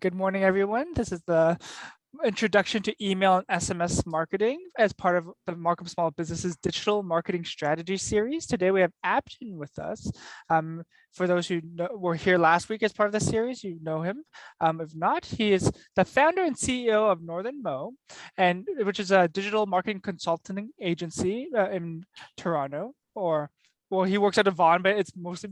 Good morning, everyone. This is the introduction to email and SMS marketing as part of the Markham Small Businesses Digital Marketing Strategy Series. Today we have Abden with us. For those who were here last week as part of the series, you know him. If not, he is the founder and CEO of Northern Mo, which is a digital marketing consulting agency in Toronto. Well, he works at Avon, but it's mostly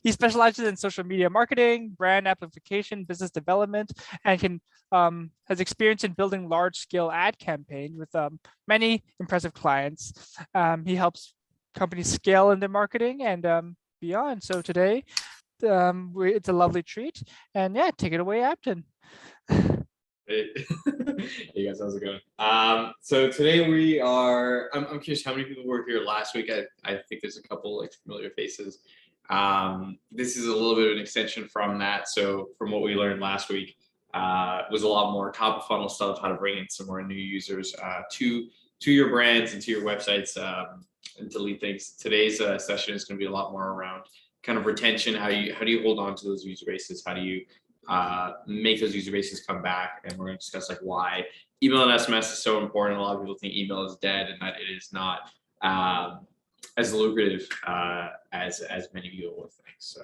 he specializes in social media marketing, brand amplification, business development, and has experience in building large-scale ad campaigns with many impressive clients. He helps companies scale in their marketing and beyond. So today, it's a lovely treat. And yeah, take it away, Abden. Hey. Hey guys, how's it going? So today we are, I'm curious how many people were here last week. I think there's a couple like familiar faces. This is a little bit of an extension from that. So from what we learned last week, was a lot more top of funnel stuff, how to bring in some more new users to your brands and to your websites and to lead things. Today's session is going to be a lot more around kind of retention. How do you hold on to those user bases? How do you make those user bases come back? And we're going to discuss like why email and SMS is so important. A lot of people think email is dead and that it is not as lucrative as many people would think. So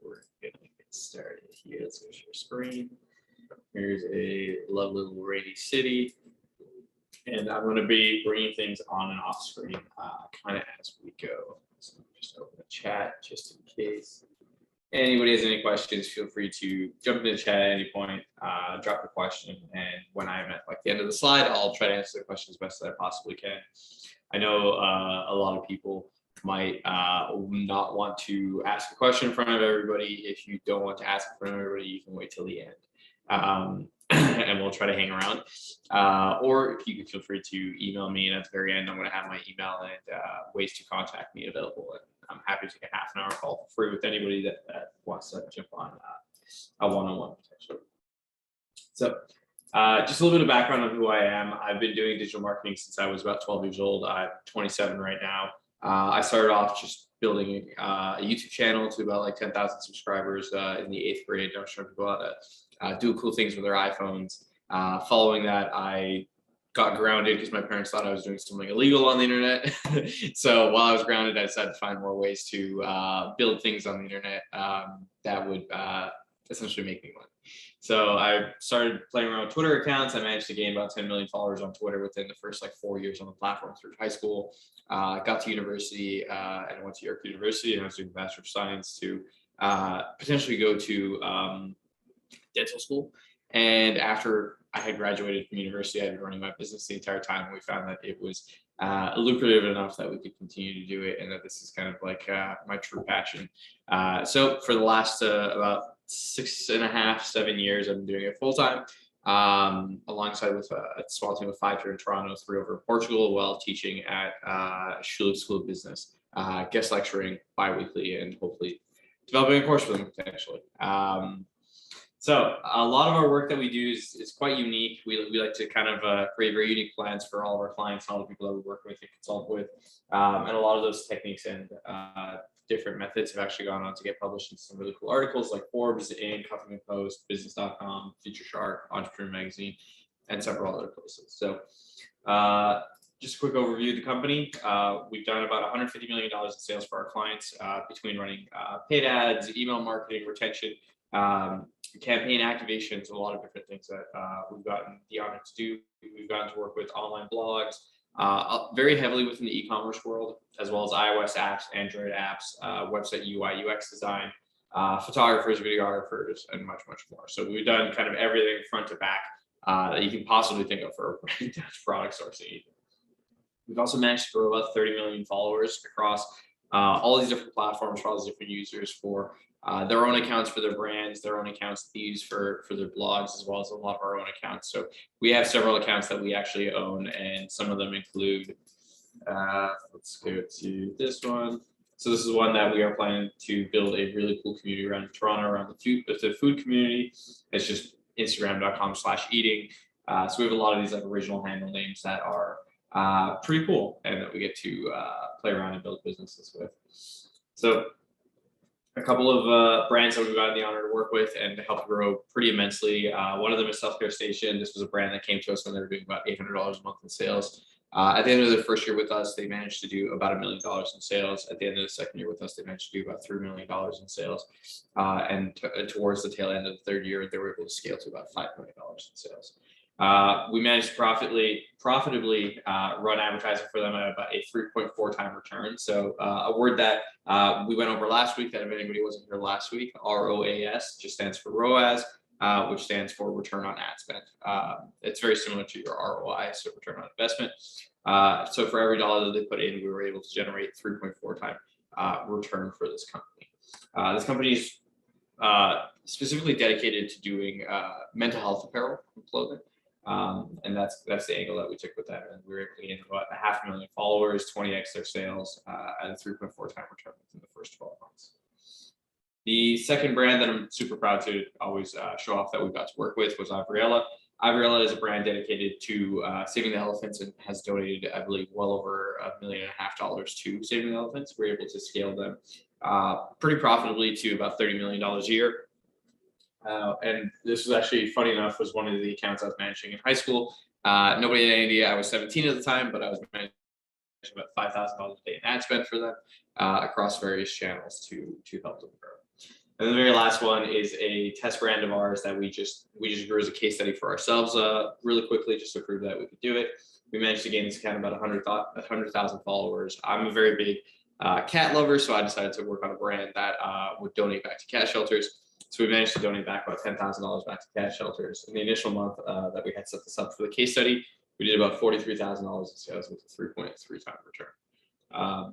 we're gonna get started here. Let's go share screen. Here's a lovely little rainy city, and I'm going to be bringing things on and off screen kind of as we go. So just open the chat just in case anybody has any questions. Feel free to jump into the chat at any point, drop a question, and when I'm at like the end of the slide, I'll try to answer the question as best as I possibly can. I know a lot of people might not want to ask a question in front of everybody. If you don't want to ask in front of everybody, you can wait till the end. And we'll try to hang around. Or you can feel free to email me, and at the very end, I'm going to have my email and ways to contact me available. And I'm happy to take a half an hour call for free with anybody that wants to jump on a one-on-one potentially. So just a little bit of background on who I am. I've been doing digital marketing since I was about 12 years old. I'm 27 right now. I started off just building a YouTube channel to about like 10,000 subscribers in the 8th grade. I was showing people how to do cool things with their iPhones. Following that, I got grounded because my parents thought I was doing something illegal on the internet. So while I was grounded, I decided to find more ways to build things on the internet that would essentially make me money. So I started playing around with Twitter accounts. I managed to gain about 10 million followers on Twitter within the first like 4 years on the platform through high school. Got to university and I went to York University and I was doing a Bachelor of Science to potentially go to dental school. And after I had graduated from university, I had been running my business the entire time. And we found that it was lucrative enough that we could continue to do it and that this is kind of like my true passion. So for the last about 6.5, 7 years, I've been doing it full time, alongside with a small team of 5 here in Toronto, 3 over in Portugal, while teaching at Schulich School of Business, guest lecturing bi-weekly, and hopefully developing a course for them potentially. So a lot of our work that we do is quite unique. We like to kind of create very unique plans for all of our clients and all the people that we work with and consult with. And a lot of those techniques and different methods have actually gone on to get published in some really cool articles like Forbes, Inc., Huffington Post, Business.com, Future Shark, Entrepreneur Magazine, and several other places. So just a quick overview of the company. We've done about $150 million in sales for our clients between running paid ads, email marketing, retention, campaign activations, a lot of different things that we've gotten the honor to do. We've gotten to work with online blogs, very heavily within the e-commerce world, as well as iOS apps, Android apps, website UI, UX design, photographers, videographers, and much, much more. So we've done kind of everything front to back that you can possibly think of for product sourcing. We've also managed to grow about 30 million followers across all these different platforms for all these different users for their own accounts for their brands, their own accounts that they use for their blogs, as well as a lot of our own accounts. So we have several accounts that we actually own, and some of them include, let's go to this one. So this is one that we are planning to build a really cool community around Toronto, around the food community. It's just Instagram.com/eating. So we have a lot of these like original handle names that are pretty cool and that we get to play around and build businesses with. So a couple of brands that we've gotten the honor to work with and helped grow pretty immensely. One of them is Self Care Station. This was a brand that came to us when they were doing about $800 a month in sales. At the end of their first year with us, they managed to do about $1 million in sales. At the end of the second year with us, they managed to do about $3 million in sales. And towards the tail end of the third year, they were able to scale to about $5 million in sales. We managed to profitably run advertising for them at about a 3.4 time return. So a word that we went over last week that if anybody wasn't here last week, ROAS just stands for ROAS, which stands for return on ad spend. It's very similar to your ROI, so return on investment. So for every dollar that they put in, we were able to generate 3.4 time return for this company. This company is specifically dedicated to doing mental health apparel and clothing. And that's the angle that we took with that. And we were able to gain about 500,000 followers, 20x their sales at a 3.4 time return within the first 12 months. The second brand that I'm super proud to always show off that we've got to work with was Ivriella. Ivriella is a brand dedicated to saving the elephants and has donated, I believe, well over $1.5 million to saving the elephants. We're able to scale them pretty profitably to about $30 million a year. And this was actually, funny enough, was one of the accounts I was managing in high school. Nobody had any idea. I was 17 at the time, but I was managing about $5,000 a day in ad spend for them across various channels to help them grow. And the very last one is a test brand of ours that we just grew as a case study for ourselves really quickly, just to prove that we could do it. We managed to gain this account about 100,000 followers. I'm a very big cat lover, so I decided to work on a brand that would donate back to cat shelters. So we managed to donate back about $10,000 back to cat shelters. In the initial month that we had set this up for the case study, we did about $43,000 in sales with a 3.3 time return.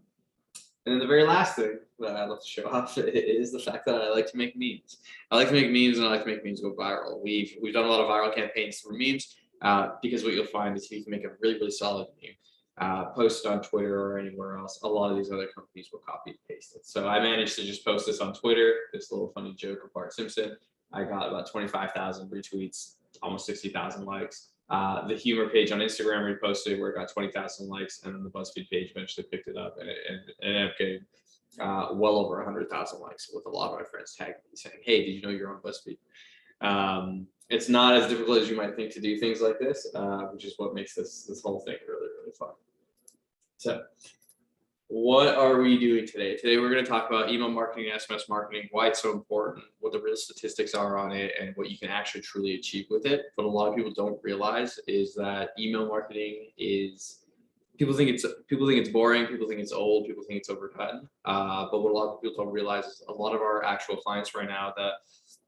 And then the very last thing that I love to show off is the fact that I like to make memes. I like to make memes, and I like to make memes go viral. We've done a lot of viral campaigns through memes because what you'll find is if you can make a really, really solid meme, post it on Twitter or anywhere else, a lot of these other companies will copy and paste it. So I managed to just post this on Twitter, this little funny joke of Bart Simpson. I got about 25,000 retweets, almost 60,000 likes. The humor page on Instagram reposted where it got 20,000 likes, and then the BuzzFeed page eventually picked it up and it ended up getting well over 100,000 likes, with a lot of my friends tagging me saying, "Hey, did you know you're on BuzzFeed?" It's not as difficult as you might think to do things like this, which is what makes this whole thing really, really fun. So what are we doing today? Today, we're going to talk about email marketing and SMS marketing, why it's so important, what the real statistics are on it, and what you can actually truly achieve with it. What a lot of people don't realize is that email marketing is, people think it's boring, people think it's old, people think it's overdone. But what a lot of people don't realize is a lot of our actual clients right now, that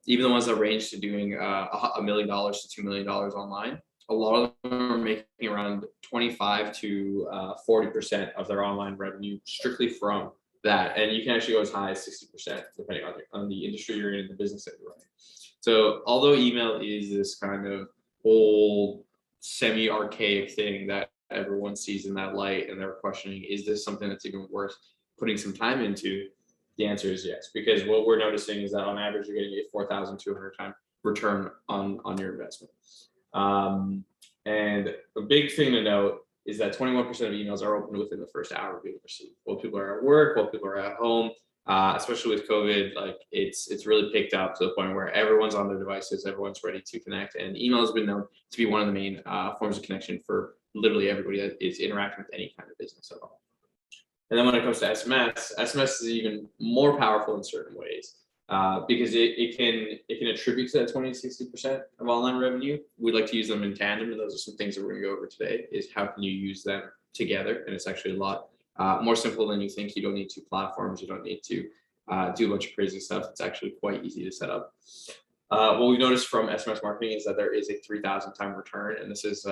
even the ones that range to doing $1 million to $2 million online, a lot of them are making around 25 to 40% of their online revenue strictly from that. And you can actually go as high as 60%, depending on the industry you're in, the business that you're running. So although email is this kind of old, semi-archaic thing that everyone sees in that light, and they're questioning, is this something that's even worth putting some time into? The answer is yes, because what we're noticing is that on average, you're getting a 4,200 time return on your investment. And a big thing to note is that 21% of emails are opened within the first hour of being received. While people are at work, while people are at home, especially with COVID, like it's really picked up to the point where everyone's on their devices, everyone's ready to connect, and email has been known to be one of the main forms of connection for literally everybody that is interacting with any kind of business at all. And then when it comes to SMS is even more powerful in certain ways. Because it can attribute to that 20 to 60% of online revenue. We like to use them in tandem, and those are some things that we're going to go over today, is how can you use them together. And it's actually a lot more simple than you think. You don't need 2 platforms. You don't need to do a bunch of crazy stuff. It's actually quite easy to set up. What we've noticed from SMS marketing is that there is a 3,000 time return, and this is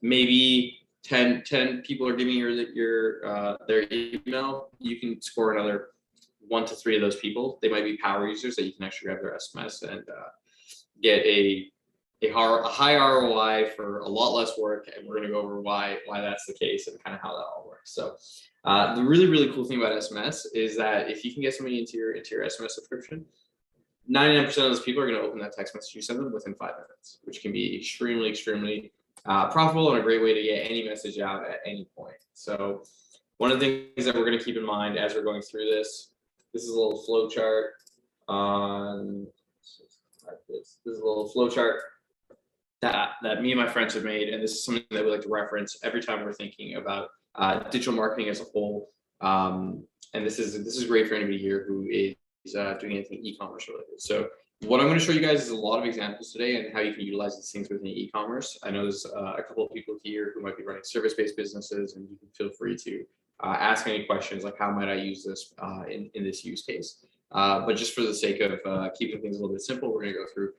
maybe 10 people are giving their email. You can score another 1 to 3 of those people. They might be power users that you can actually grab their SMS and get a high ROI for a lot less work. And we're going to go over why that's the case and kind of how that all works. So the really, really cool thing about SMS is that if you can get somebody into your SMS subscription, 99% of those people are going to open that text message you send them within 5 minutes, which can be extremely, extremely profitable and a great way to get any message out at any point. So one of the things that we're going to keep in mind as we're going through this This is a little flow chart on this is a little flow chart that me and my friends have made, and this is something that we like to reference every time we're thinking about digital marketing as a whole. And this is great for anybody here who is doing anything e-commerce related. So what I'm going to show you guys is a lot of examples today and how you can utilize these things within e-commerce. I know there's a couple of people here who might be running service-based businesses, and you can feel free to ask any questions like how might I use this in this use case. But just for the sake of keeping things a little bit simple, we're going to go through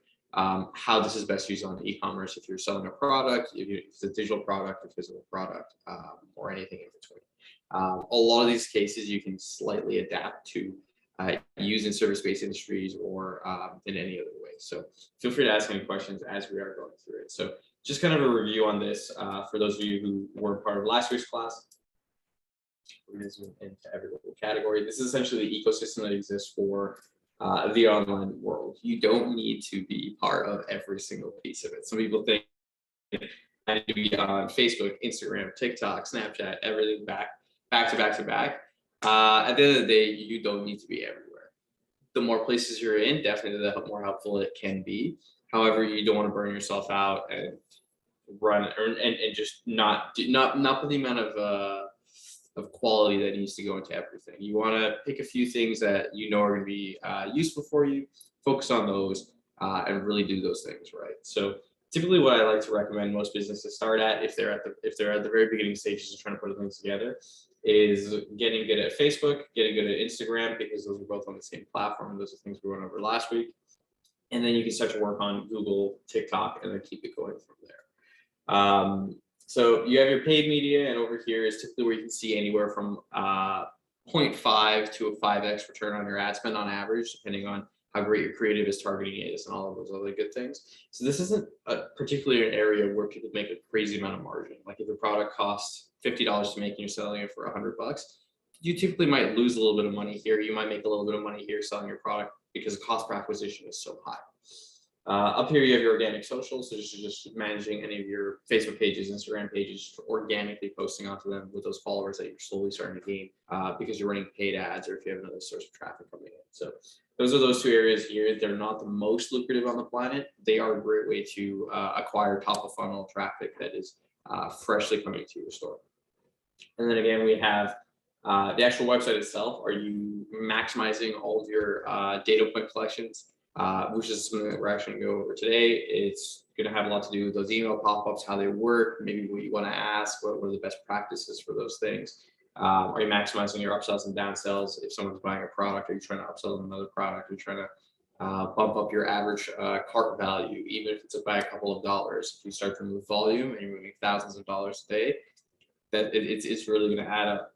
how this is best used on e-commerce if you're selling a product, if it's a digital product, a physical product, or anything in between. A lot of these cases you can slightly adapt to use in service-based industries or in any other way. So feel free to ask any questions as we are going through it. So just kind of a review on this for those of you who were part of last week's class. We're going to zoom into every little category. This is essentially the ecosystem that exists for the online world. You don't need to be part of every single piece of it. Some people think I need to be on Facebook, Instagram, TikTok, Snapchat, everything back to back. At the end of the day, you don't need to be everywhere. The more places you're in, definitely the more helpful it can be. However, you don't want to burn yourself out and run and just not put the amount of quality that needs to go into everything. You want to pick a few things that you know are going to be useful for you, focus on those, and really do those things right. So typically what I like to recommend most businesses start at, if they're at the very beginning stages of trying to put things together, is getting good at Facebook, getting good at Instagram, because those are both on the same platform. Those are things we went over last week. And then you can start to work on Google, TikTok, and then keep it going from there. So you have your paid media, and over here is typically where you can see anywhere from 0.5 to a 5x return on your ad spend on average, depending on how great your creative is targeting is and all of those other good things. So this isn't particularly an area where people make a crazy amount of margin. Like if a product costs $50 to make and you're selling it for $100, you typically might lose a little bit of money here. You might make a little bit of money here selling your product because the cost per acquisition is so high. Up here, you have your organic social. So just managing any of your Facebook pages, Instagram pages, organically posting onto them with those followers that you're slowly starting to gain because you're running paid ads or if you have another source of traffic coming in. So those are those two areas here. They're not the most lucrative on the planet. They are a great way to acquire top of funnel traffic that is freshly coming to your store. And then again, we have the actual website itself. Are you maximizing all of your data point collections? Which is something that we're actually going to go over today. It's going to have a lot to do with those email pop-ups, how they work, maybe what you want to ask, what are the best practices for those things. Are you maximizing your upsells and downsells? If someone's buying a product, are you trying to upsell them another product? Are you trying to bump up your average cart value, even if it's by a couple of dollars? If you start to move volume and you're moving thousands of dollars a day, that it's really going to add up.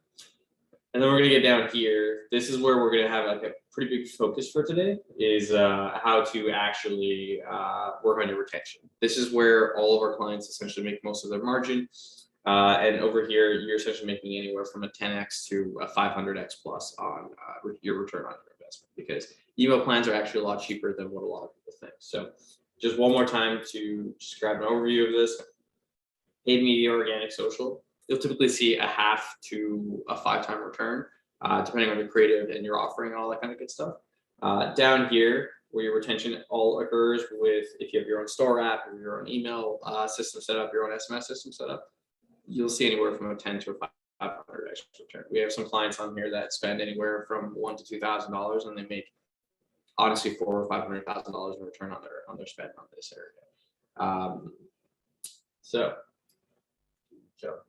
And then we're going to get down here. This is where we're going to have like a pretty big focus for today is how to actually work on your retention. This is where all of our clients essentially make most of their margin. And over here, you're essentially making anywhere from a 10x to a 500x plus on your return on your investment, because email plans are actually a lot cheaper than what a lot of people think. So just one more time to just grab an overview of this. Paid media, organic, social. You'll typically see a 0.5 to a 5-time return, depending on your creative and your offering and all that kind of good stuff. Down here, where your retention all occurs with, if you have your own store app, or your own email system set up, your own SMS system set up, you'll see anywhere from a 10 to a 500x return. We have some clients on here that spend anywhere from $1,000 to $2,000, and they make honestly $400,000 or $500,000 in return on their spend on this area. So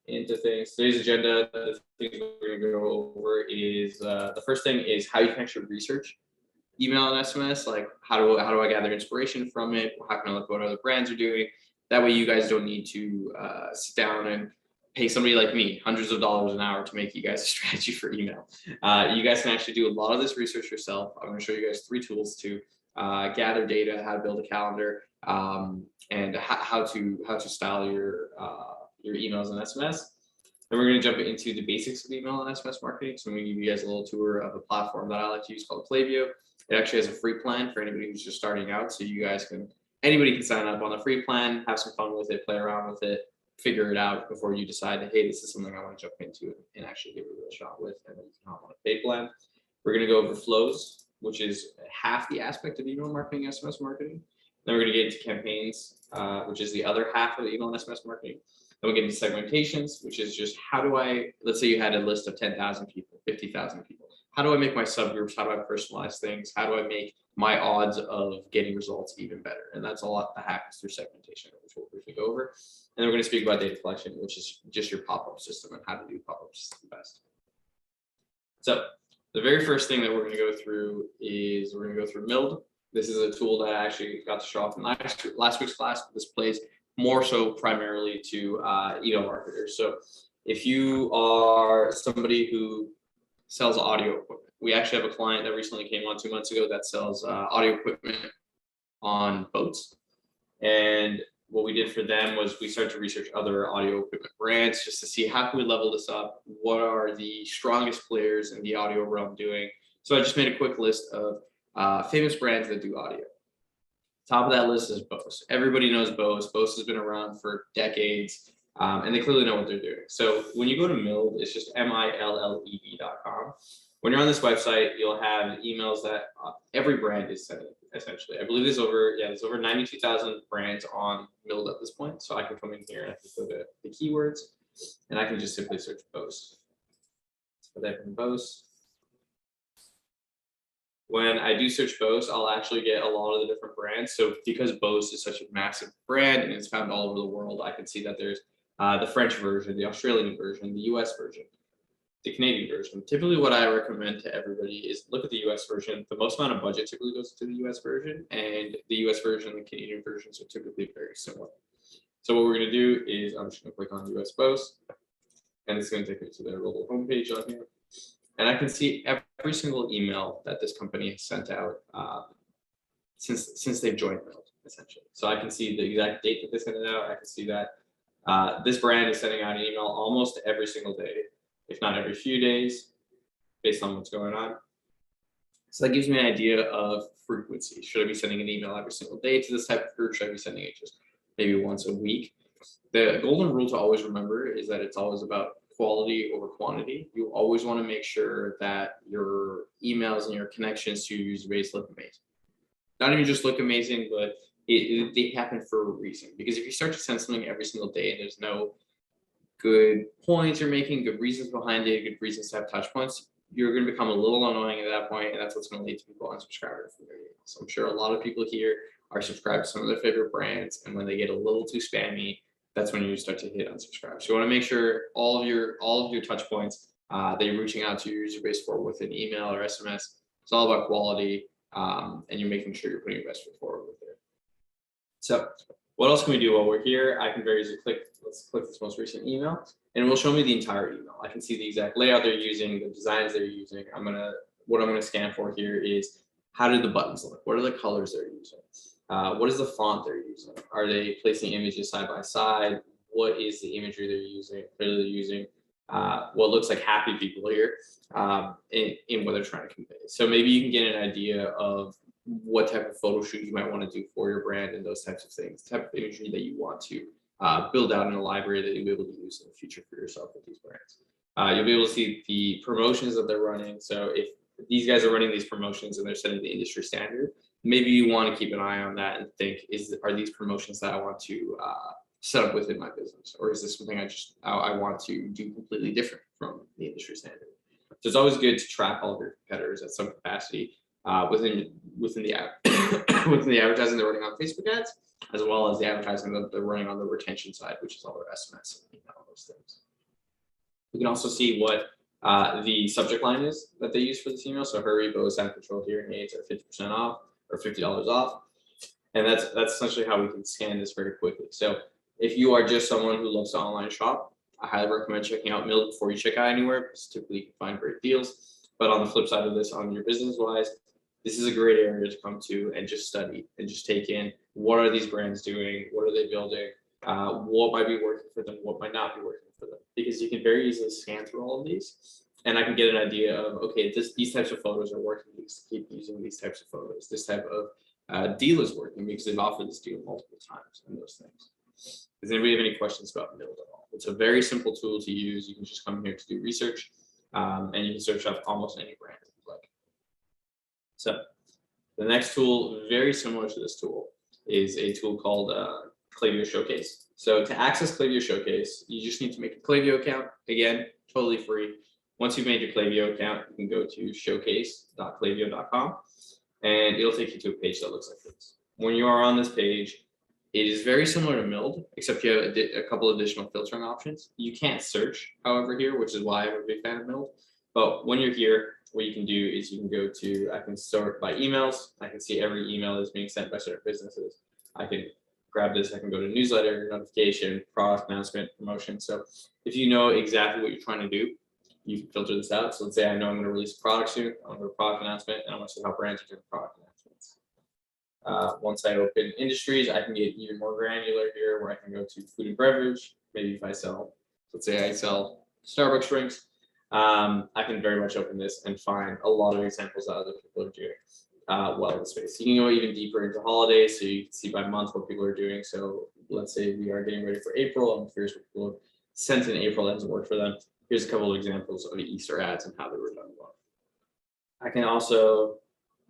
into things. Today's agenda, the things we're going to go over is the first thing is how you can actually research email and SMS. Like how do I gather inspiration from it? How can I look at what other brands are doing? That way you guys don't need to sit down and pay somebody like me hundreds of dollars an hour to make you guys a strategy for email. You guys can actually do a lot of this research yourself. I'm going to show you guys 3 tools to gather data, how to build a calendar, and how to style your emails and SMS. Then we're going to jump into the basics of email and SMS marketing. So I'm going to give you guys a little tour of a platform that I like to use called PlayView. It actually has a free plan for anybody who's just starting out. So you guys anybody can sign up on the free plan, have some fun with it, play around with it, figure it out before you decide that, hey, this is something I want to jump into and actually give it a real shot with, and then you can hop on a paid plan. We're going to go over flows, which is half the aspect of email marketing, SMS marketing. Then we're going to get into campaigns, which is the other half of email and SMS marketing. Then we'll get into segmentations, which is just how do I, let's say you had a list of 10,000 people, 50,000 people. How do I make my subgroups? How do I personalize things? How do I make my odds of getting results even better? And that's a lot the hack is through segmentation, which we'll briefly go over. And then we're going to speak about data collection, which is just your pop-up system and how to do pop-ups the best. So the very first thing that we're going to go through is we're going to go through Mild. This is a tool that I actually got to show off in last week's class, but this plays more so primarily to email marketers. So if you are somebody who sells audio equipment, we actually have a client that recently came on 2 months ago that sells audio equipment on boats. And what we did for them was we started to research other audio equipment brands just to see how can we level this up? What are the strongest players in the audio realm doing? So I just made a quick list of famous brands that do audio. Top of that list is Bose. Everybody knows Bose. Bose has been around for decades, and they clearly know what they're doing. So when you go to Mild, it's just MILLED.com. When you're on this website, you'll have emails that every brand is sending, essentially. I believe there's over 92,000 brands on Mild at this point. So I can come in here and I can go to the keywords, and I can just simply search Bose. So type in Bose. When I do search Bose, I'll actually get a lot of the different brands. So because Bose is such a massive brand and it's found all over the world, I can see that there's the French version, the Australian version, the US version, the Canadian version. Typically what I recommend to everybody is look at the US version. The most amount of budget typically goes to the US version, and the US version and the Canadian versions are typically very similar. So what we're going to do is I'm just going to click on US Bose, and it's going to take me to their little homepage on here. And I can see every single email that this company has sent out since they've joined Mild, essentially. So I can see the exact date that they sent it out. I can see that this brand is sending out an email almost every single day, if not every few days, based on what's going on. So that gives me an idea of frequency. Should I be sending an email every single day to this type of group? Should I be sending it just maybe once a week? The golden rule to always remember is that it's always about quality over quantity. You always want to make sure that your emails and your connections to your user base look amazing. Not even just look amazing, but they happen for a reason. Because if you start to send something every single day and there's no good points you're making, good reasons behind it, good reasons to have touch points, you're going to become a little annoying at that point, and that's what's going to lead to people unsubscribing from your emails. So I'm sure a lot of people here are subscribed to some of their favorite brands, and when they get a little too spammy, that's when you start to hit unsubscribe. So you want to make sure all of your touch points that you're reaching out to your user base for with an email or SMS, it's all about quality, and you're making sure you're putting your best foot forward with it. So what else can we do while we're here? I can very easily let's click this most recent email, and it will show me the entire email. I can see the exact layout they're using, the designs they're using. What I'm gonna scan for here is how do the buttons look? What are the colors they're using? What is the font they're using? Are they placing images side by side? What is the imagery they're using? Clearly they're using what looks like happy people here in what they're trying to convey. So maybe you can get an idea of what type of photo shoot you might want to do for your brand and those types of things, the type of imagery that you want to build out in a library that you'll be able to use in the future for yourself with these brands. You'll be able to see the promotions that they're running. So if these guys are running these promotions and they're setting the industry standard, maybe you want to keep an eye on that and think, are these promotions that I want to set up within my business? Or is this something I want to do completely different from the industry standard? So it's always good to track all of your competitors at some capacity within the advertising they're running on Facebook ads, as well as the advertising that they're running on the retention side, which is all their SMS and all those things. We can also see what the subject line is that they use for this email. So hurry, Bose Sound Control hearing aids are 50% off or $50 off. And that's essentially how we can scan this very quickly. So if you are just someone who loves to online shop, I highly recommend checking out Mild before you check out anywhere, because typically you can find great deals. But on the flip side of this, on your business wise, this is a great area to come to and just study and just take in what are these brands doing, what are they building, what might be working for them, what might not be working for them. Because you can very easily scan through all of these, and I can get an idea of, okay, these types of photos are working, keep using these types of photos. This type of deal is working because they've offered this deal multiple times and those things. Does anybody have any questions about Mild at all? It's a very simple tool to use. You can just come here to do research, and you can search up almost any brand if you like. So the next tool, very similar to this tool, is a tool called PlayView Showcase. So to access PlayView Showcase, you just need to make a PlayView account. Again, totally free. Once you've made your PlayView account, you can go to showcase.playview.com and it'll take you to a page that looks like this. When you are on this page, it is very similar to Mild, except you have a couple additional filtering options. You can't search, however, here, which is why I'm a big fan of Mild. But when you're here, what you can do is you can go to, I can sort by emails. I can see every email that's being sent by certain businesses. I can grab this, I can go to newsletter, notification, product announcement, promotion. So if you know exactly what you're trying to do, you can filter this out. So let's say I know I'm going to release a product soon, I want to do a product announcement, and I want to see how brands are doing product announcements. Once I open industries, I can get even more granular here where I can go to food and beverage. Maybe if I sell, let's say I sell Starbucks drinks, I can very much open this and find a lot of examples that other people are doing well in the space. You can go even deeper into holidays, so you can see by month what people are doing. So let's say we are getting ready for April. I'm curious what people have sent in April that hasn't worked for them. Here's a couple of examples of Easter ads and how they were done well. I can also,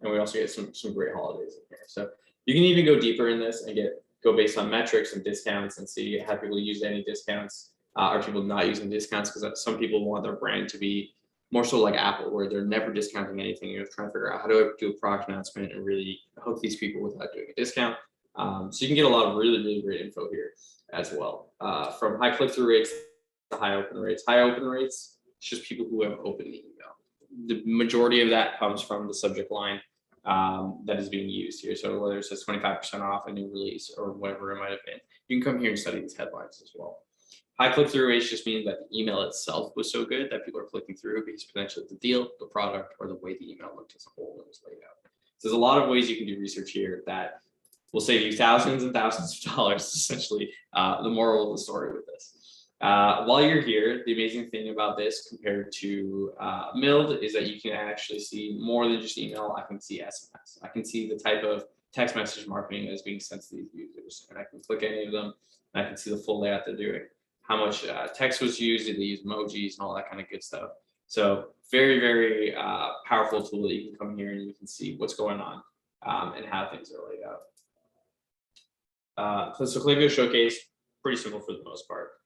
and we also get some great holidays in here. So you can even go deeper in this and go based on metrics and discounts and see have people used any discounts. Are people not using discounts? Because some people want their brand to be more so like Apple, where they're never discounting anything. You're trying to figure out how do I do a product announcement and really hook these people without doing a discount. So you can get a lot of really, really great info here as well. From high click-through rates to high open rates. High open rates, it's just people who have opened the email. The majority of that comes from the subject line that is being used here. So whether it says 25% off a new release or whatever it might have been, you can come here and study these headlines as well. High click-through rates just means that the email itself was so good that people are clicking through because potentially the deal, the product, or the way the email looked as a whole and was laid out. So there's a lot of ways you can do research here that will save you thousands and thousands of dollars, essentially, the moral of the story with this. While you're here, the amazing thing about this compared to Mild is that you can actually see more than just email. I can see SMS. I can see the type of text message marketing that is being sent to these users, and I can click any of them, and I can see the full layout they're doing. How much text was used, did they use emojis and all that kind of good stuff. So very, very powerful tool that you can come here and you can see what's going on and how things are laid out. So PlayView Showcase, pretty simple for the most part.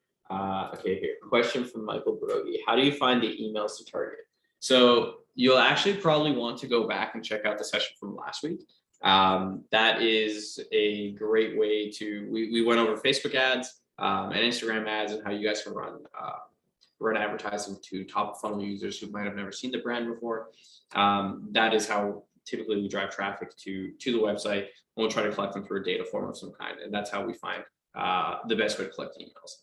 Okay, here, question from Michael Brogy. How do you find the emails to target? So you'll actually probably want to go back and check out the session from last week. That is a great way to, we went over Facebook ads, and Instagram ads and how you guys can run advertising to top of funnel users who might have never seen the brand before. That is how typically we drive traffic to the website, and we'll try to collect them through a data form of some kind, and that's how we find the best way to collect emails.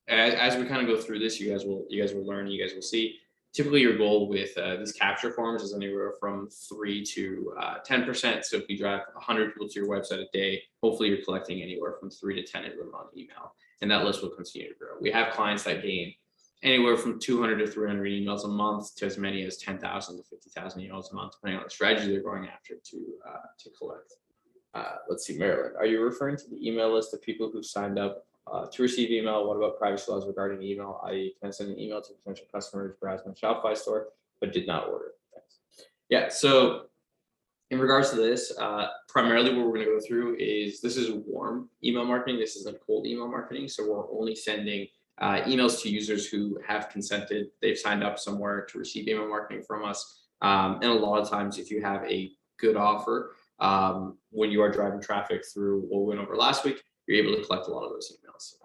As we kind of go through this, you guys will learn, you guys will see. Typically, your goal with these capture forms is anywhere from 3 to 10%. So if you drive 100 people to your website a day, hopefully you're collecting anywhere from 3 to 10 of them on email, and that list will continue to grow. We have clients that gain anywhere from 200 to 300 emails a month to as many as 10,000 to 50,000 emails a month, depending on the strategy they're going after to collect. Let's see, Marilyn, are you referring to the email list of people who signed up to receive email? What about privacy laws regarding email? Can I send an email to potential customers browsing the Shopify store but did not order? Thanks. Yeah, so in regards to this, primarily what we're going to go through is this is warm email marketing. This isn't cold email marketing. So we're only sending emails to users who have consented. They've signed up somewhere to receive email marketing from us. And a lot of times, if you have a good offer, when you are driving traffic through what we went over last week, you're able to collect a lot of those emails.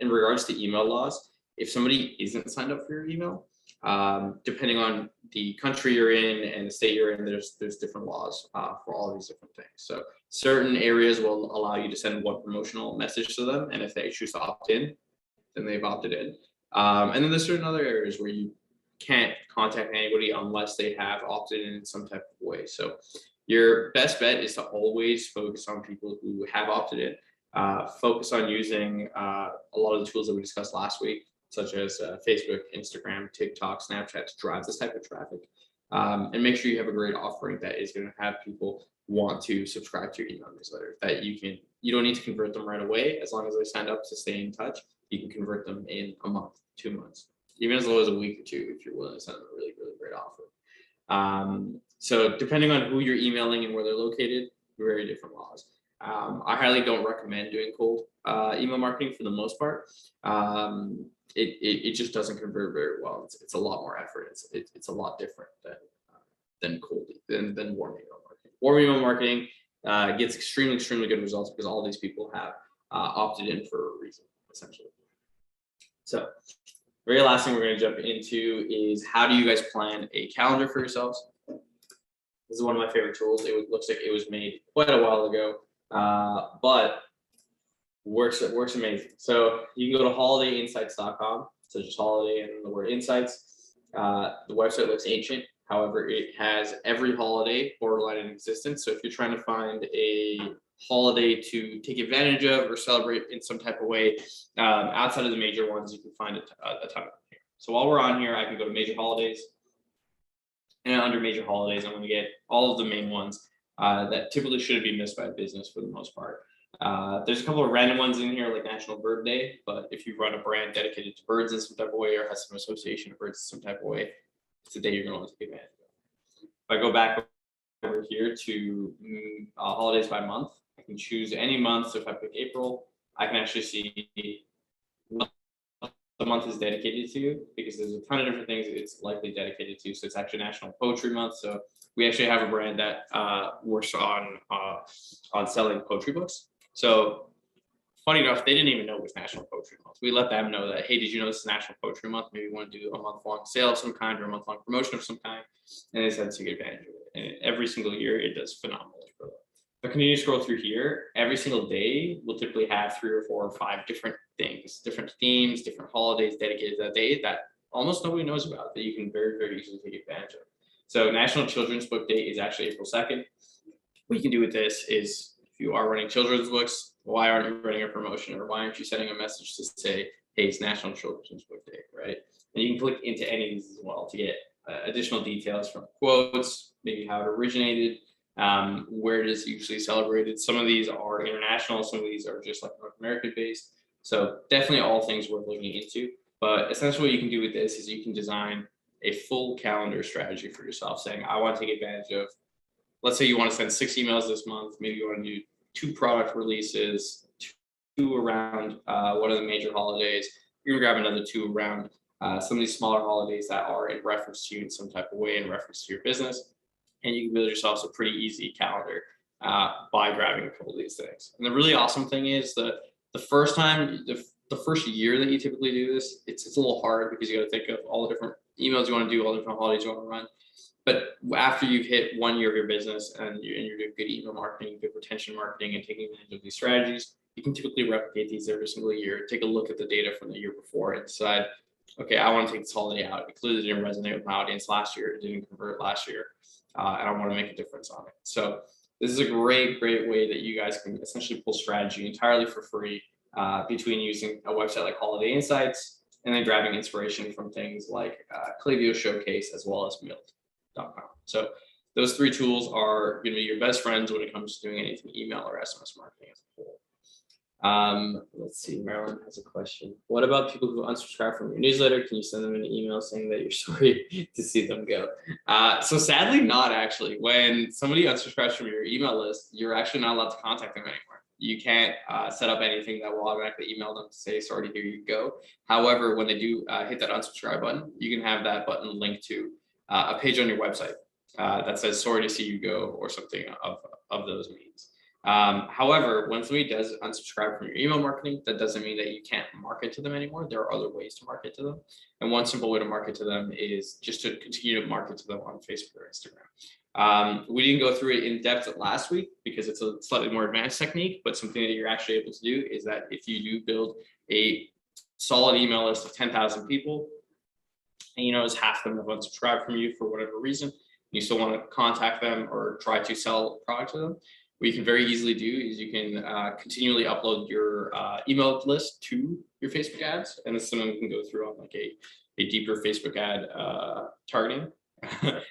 In regards to email laws, if somebody isn't signed up for your email, depending on the country you're in and the state you're in, there's different laws for all of these different things. So certain areas will allow you to send one promotional message to them, and if they choose to opt in, then they've opted in. And then there's certain other areas where you can't contact anybody unless they have opted in some type of way. So your best bet is to always focus on people who have opted in. Focus on using a lot of the tools that we discussed last week, such as Facebook, Instagram, TikTok, Snapchat, to drive this type of traffic. And make sure you have a great offering that is going to have people want to subscribe to your email newsletter. That you don't need to convert them right away. As long as they signed up to stay in touch, you can convert them in a month, 2 months, even as low as a week or two if you're willing to send them a really, really great offer. So depending on who you're emailing and where they're located, very different laws. I highly don't recommend doing cold email marketing for the most part. It just doesn't convert very well. It's a lot more effort. It's a lot different than warm email marketing. Warm email marketing gets extremely good results because all these people have opted in for a reason, essentially. So very last thing we're going to jump into is how do you guys plan a calendar for yourselves? This is one of my favorite tools. It looks like it was made quite a while ago, but works amazing. So you can go to holidayinsights.com. So just holiday and the word insights. The website looks ancient. However, it has every holiday borderline in existence. So if you're trying to find a holiday to take advantage of or celebrate in some type of way, outside of the major ones, you can find a ton of them here. So while we're on here, I can go to major holidays. And under major holidays, I'm going to get all of the main ones that typically shouldn't be missed by a business for the most part. There's a couple of random ones in here like National Bird Day, but if you run a brand dedicated to birds in some type of way or has some association of birds in some type of way, it's a day you're going to want to take advantage of. If I go back over here to holidays by month, I can choose any month. So if I pick April, I can actually see what the month is dedicated to because there's a ton of different things it's likely dedicated to. So it's actually National Poetry Month. So we actually have a brand that works on selling poetry books. So funny enough, they didn't even know it was National Poetry Month. We let them know that, hey, did you know this is National Poetry Month? Maybe you want to do a month-long sale of some kind or a month-long promotion of some kind. And they said to take advantage of it. And every single year, it does phenomenally for them. If I continue to scroll through here, every single day will typically have 3 or 4 or 5 different things, different themes, different holidays dedicated to that day that almost nobody knows about that you can very easily take advantage of. So National Children's Book Day is actually April 2nd. What you can do with this is if you are running children's books, why aren't you running a promotion or why aren't you sending a message to say, hey, it's National Children's Book Day, right? And you can click into any of these as well to get additional details from quotes, maybe how it originated, where it is usually celebrated. Some of these are international, some of these are just like North American based. So definitely all things worth looking into. But essentially what you can do with this is you can design a full calendar strategy for yourself saying, I want to take advantage of, let's say you want to send 6 emails this month, maybe you want to do 2 product releases, 2 around one of the major holidays. You're gonna grab another 2 around some of these smaller holidays that are in reference to you in some type of way in reference to your business. And you can build yourself a pretty easy calendar by grabbing a couple of these things. And the really awesome thing is that the first time, the first year that you typically do this, it's a little hard because you got to think of all the different emails you want to do, all the different holidays you want to run. But after you've hit 1 year of your business and you're doing good email marketing, good retention marketing, and taking advantage of these strategies, you can typically replicate these every single year. Take a look at the data from the year before and decide, okay, I want to take this holiday out. It clearly didn't resonate with my audience last year. It didn't convert last year. And I want to make a difference on it. So this is a great way that you guys can essentially pull strategy entirely for free between using a website like Holiday Insights and then grabbing inspiration from things like PlayView Showcase as well as Milt.com. So those 3 tools are going to be your best friends when it comes to doing anything email or SMS marketing as a whole. Let's see, Marilyn has a question. What about people who unsubscribe from your newsletter? Can you send them an email saying that you're sorry to see them go? So sadly not actually. When somebody unsubscribes from your email list, you're actually not allowed to contact them anymore. You can't set up anything that will automatically email them to say, sorry to hear you go. However, when they do hit that unsubscribe button, you can have that button linked to a page on your website that says, sorry to see you go, or something of those means. However, when somebody does unsubscribe from your email marketing, that doesn't mean that you can't market to them anymore. There are other ways to market to them. And one simple way to market to them is just to continue to market to them on Facebook or Instagram. We didn't go through it in depth last week because it's a slightly more advanced technique, but something that you're actually able to do is that if you do build a solid email list of 10,000 people, and you notice half of them have unsubscribed from you for whatever reason, you still want to contact them or try to sell product to them, what you can very easily do is you can continually upload your email list to your Facebook ads, and this is something we can go through on like a deeper Facebook ad targeting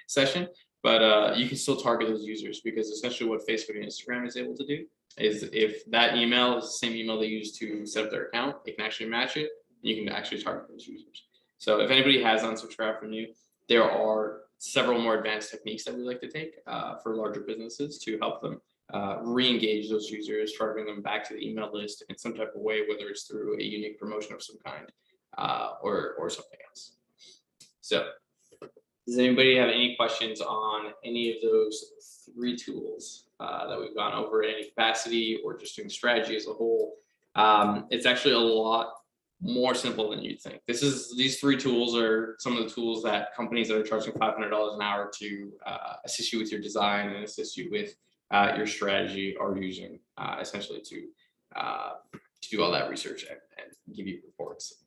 session. But you can still target those users because essentially what Facebook and Instagram is able to do is if that email is the same email they use to set up their account, they can actually match it, and you can actually target those users. So if anybody has unsubscribed from you, there are several more advanced techniques that we like to take for larger businesses to help them re-engage those users, driving them back to the email list in some type of way, whether it's through a unique promotion of some kind or something else. So does anybody have any questions on any of those 3 tools that we've gone over in any capacity, or just doing strategy as a whole? It's actually a lot more simple than you'd think. These 3 tools are some of the tools that companies that are charging $500 an hour to assist you with your design and assist you with your strategy are using essentially to do all that research and give you reports.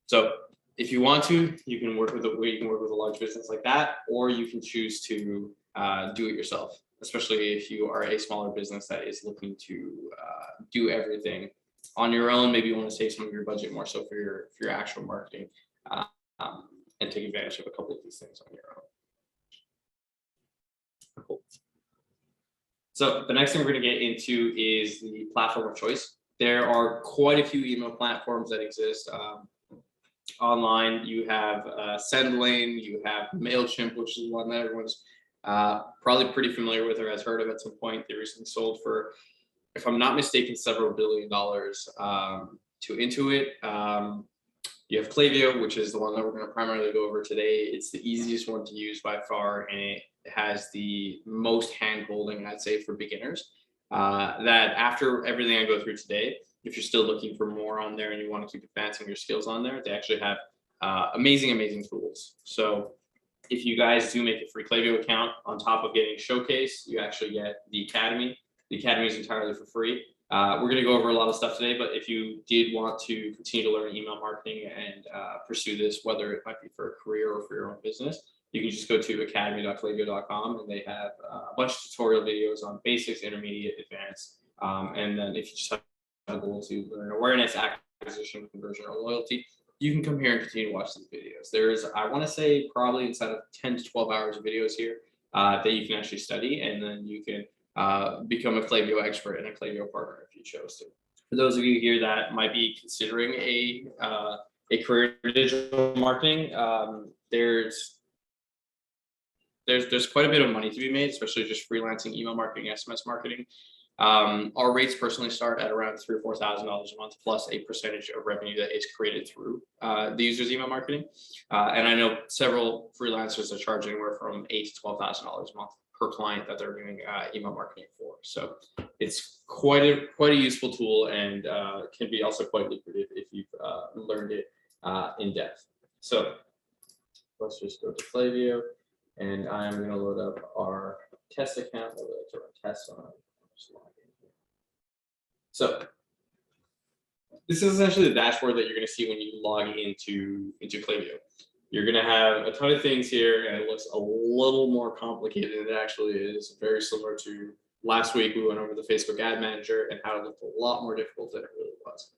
So if you want to, you can work with a large business like that, or you can choose to do it yourself, especially if you are a smaller business that is looking to do everything on your own. Maybe you want to save some of your budget more so for your actual marketing and take advantage of a couple of these things on your own. Cool. So the next thing we're going to get into is the platform of choice. There are quite a few email platforms that exist online. You have SendLane, you have MailChimp, which is one that everyone's probably pretty familiar with or has heard of at some point. They recently sold for, if I'm not mistaken, several $1 billion to Intuit. You have PlayView, which is the one that we're going to primarily go over today. It's the easiest one to use by far, and it has the most hand-holding, I'd say, for beginners. That after everything I go through today, if you're still looking for more on there and you want to keep advancing your skills on there, they actually have amazing tools. So if you guys do make a free PlayView account, on top of getting Showcase, you actually get the Academy. The Academy is entirely for free. We're going to go over a lot of stuff today, but if you did want to continue to learn email marketing and pursue this, whether it might be for a career or for your own business, you can just go to academy.playview.com, and they have a bunch of tutorial videos on basics, intermediate, advanced. And then if you just have a goal to learn awareness, acquisition, conversion, or loyalty, you can come here and continue to watch these videos. There's, I want to say, probably inside of 10 to 12 hours of videos here that you can actually study, and then you can become a PlayView expert and a PlayView partner if you chose to. For those of you here that might be considering a career in digital marketing, there's quite a bit of money to be made, especially just freelancing email marketing, SMS marketing. Our rates personally start at around $3,000 or $4,000 a month, plus a percentage of revenue that is created through the user's email marketing. And I know several freelancers are charging anywhere from $8,000 to $12,000 a month per client that they're doing email marketing for. So it's quite a useful tool, and can be also quite lucrative if you've learned it in depth. So let's just go to PlayView, and I'm going to load up our test account that we like to run tests on. So this is essentially the dashboard that you're going to see when you log into PlayView. You're going to have a ton of things here, and it looks a little more complicated than it actually is. Very similar to last week, we went over the Facebook Ad Manager and how it looked a lot more difficult than it really was.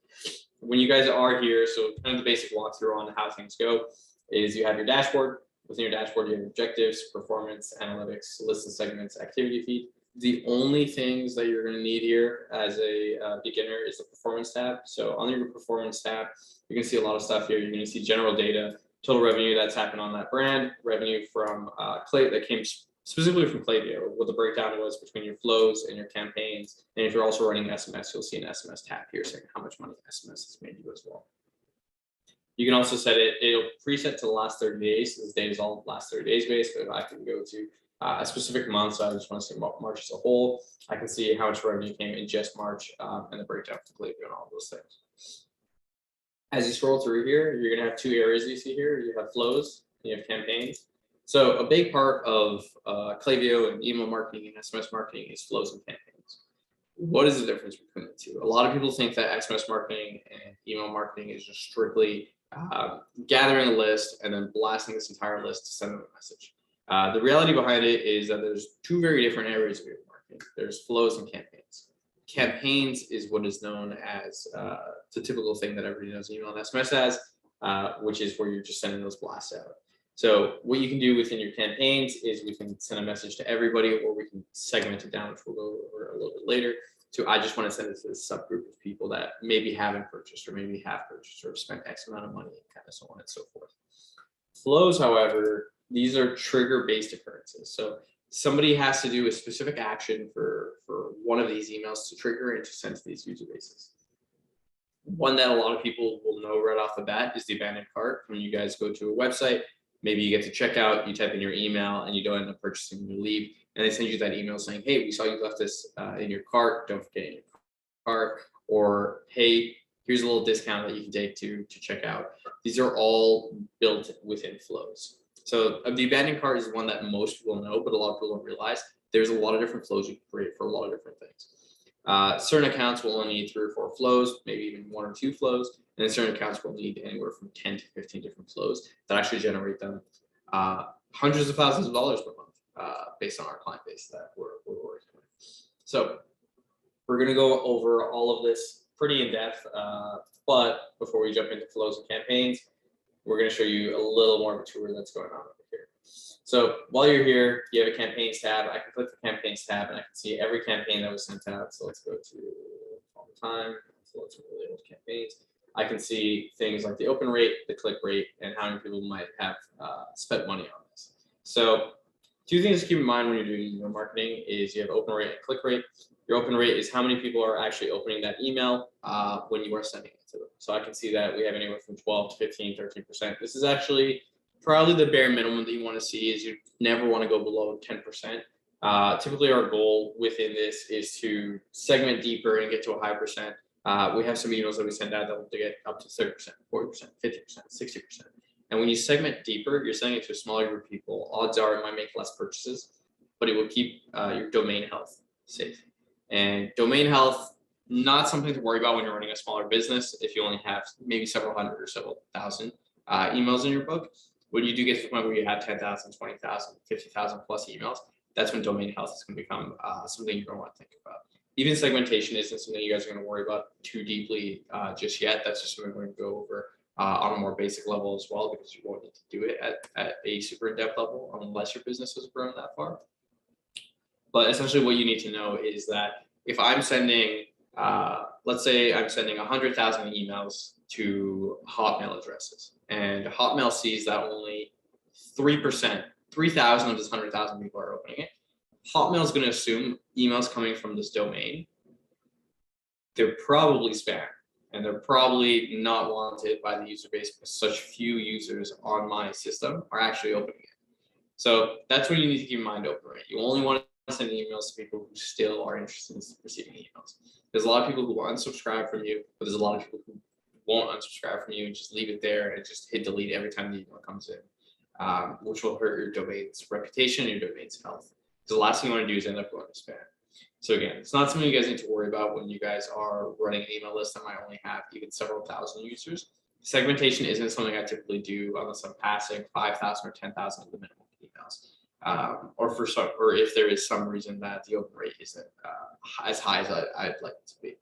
When you guys are here, so kind of the basic walkthrough on how things go is you have your dashboard. Within your dashboard, you have objectives, performance, analytics, list of segments, activity feed. The only things that you're going to need here as a beginner is the performance tab. So on your performance tab, you can see a lot of stuff here. You're going to see general data, total revenue that's happened on that brand, revenue from that came specifically from PlayView, what the breakdown was between your flows and your campaigns. And if you're also running SMS, you'll see an SMS tab here saying how much money SMS has made you as well. You can also set it, it'll preset to the last 30 days. So this data is all last 30 days based, but if I can go to a specific month, so I just want to see March as a whole, I can see how much revenue came in just March and the breakdown for PlayView and all those things. As you scroll through here, you're going to have 2 areas you see here. You have flows and you have campaigns. So a big part of PlayView and email marketing and SMS marketing is flows and campaigns. What is the difference between the two? A lot of people think that SMS marketing and email marketing is just strictly gathering a list and then blasting this entire list to send them a message. The reality behind it is that there's 2 very different areas of your marketing. There's flows and campaigns. Campaigns is what is known as the typical thing that everybody knows email and SMS as, which is where you're just sending those blasts out. So what you can do within your campaigns is we can send a message to everybody, or we can segment it down, which we'll go over a little bit later, to I just want to send it to this subgroup of people that maybe haven't purchased or maybe have purchased or spent X amount of money, and kind of so on and so forth. Flows, however, these are trigger-based occurrences. So somebody has to do a specific action for one of these emails to trigger and to send to these user bases. One that a lot of people will know right off the bat is the abandoned cart. When you guys go to a website, maybe you get to checkout, you type in your email, and you don't end up purchasing, you leave, and they send you that email saying, hey, we saw you left this in your cart, don't forget in your cart, or hey, here's a little discount that you can take to check out. These are all built within flows. So the abandoned cart is one that most people know, but a lot of people don't realize. There's a lot of different flows you can create for a lot of different things. Certain accounts will only need 3 or 4 flows, maybe even 1 or 2 flows, and then certain accounts will need anywhere from 10 to 15 different flows that actually generate them hundreds of thousands of dollars per month based on our client base that we're working with. So we're going to go over all of this pretty in depth, but before we jump into flows and campaigns, we're going to show you a little more of a tour that's going on over here. So while you're here, you have a campaigns tab. I can click the campaigns tab and I can see every campaign that was sent out. So let's go to all the time. So let's really old campaigns. I can see things like the open rate, the click rate, and how many people might have spent money on this. So 2 things to keep in mind when you're doing email marketing is you have open rate and click rate. Your open rate is how many people are actually opening that email when you are sending it to them. So I can see that we have anywhere from 12 to 15, 13%. This is actually probably the bare minimum that you want to see. Is you never want to go below 10%. Typically our goal within this is to segment deeper and get to a high percent. We have some emails that we send out that will get up to 30%, 40%, 50%, 60%. And when you segment deeper, you're sending it to a smaller group of people. Odds are it might make less purchases, but it will keep your domain health safe. And domain health, not something to worry about when you're running a smaller business. If you only have maybe several hundred or several thousand emails in your book, when you do get to the point where you have 10,000, 20,000, 50,000 plus emails, that's when domain health is going to become something you're going to want to think about. Even segmentation isn't something you guys are going to worry about too deeply just yet. That's just something we're going to go over on a more basic level as well, because you won't need to do it at a super in-depth level unless your business has grown that far. But essentially what you need to know is that if I'm sending, let's say I'm sending 100,000 emails to Hotmail addresses, and Hotmail sees that only 3%, 3,000 of this 100,000 people are opening it, Hotmail is going to assume emails coming from this domain, they're probably spam, and they're probably not wanted by the user base because such few users on my system are actually opening it. So that's when you need to keep in mind open rate. You only want to send emails to people who still are interested in receiving emails. There's a lot of people who will unsubscribe from you, but there's a lot of people who won't unsubscribe from you and just leave it there and just hit delete every time the email comes in, which will hurt your domain's reputation and your domain's health. The last thing you want to do is end up going to spam. So again, it's not something you guys need to worry about when you guys are running an email list that might only have even several thousand users. Segmentation isn't something I typically do unless I'm passing 5,000 or 10,000 of the minimum emails, or if there is some reason that the open rate isn't as high as I'd like it to be.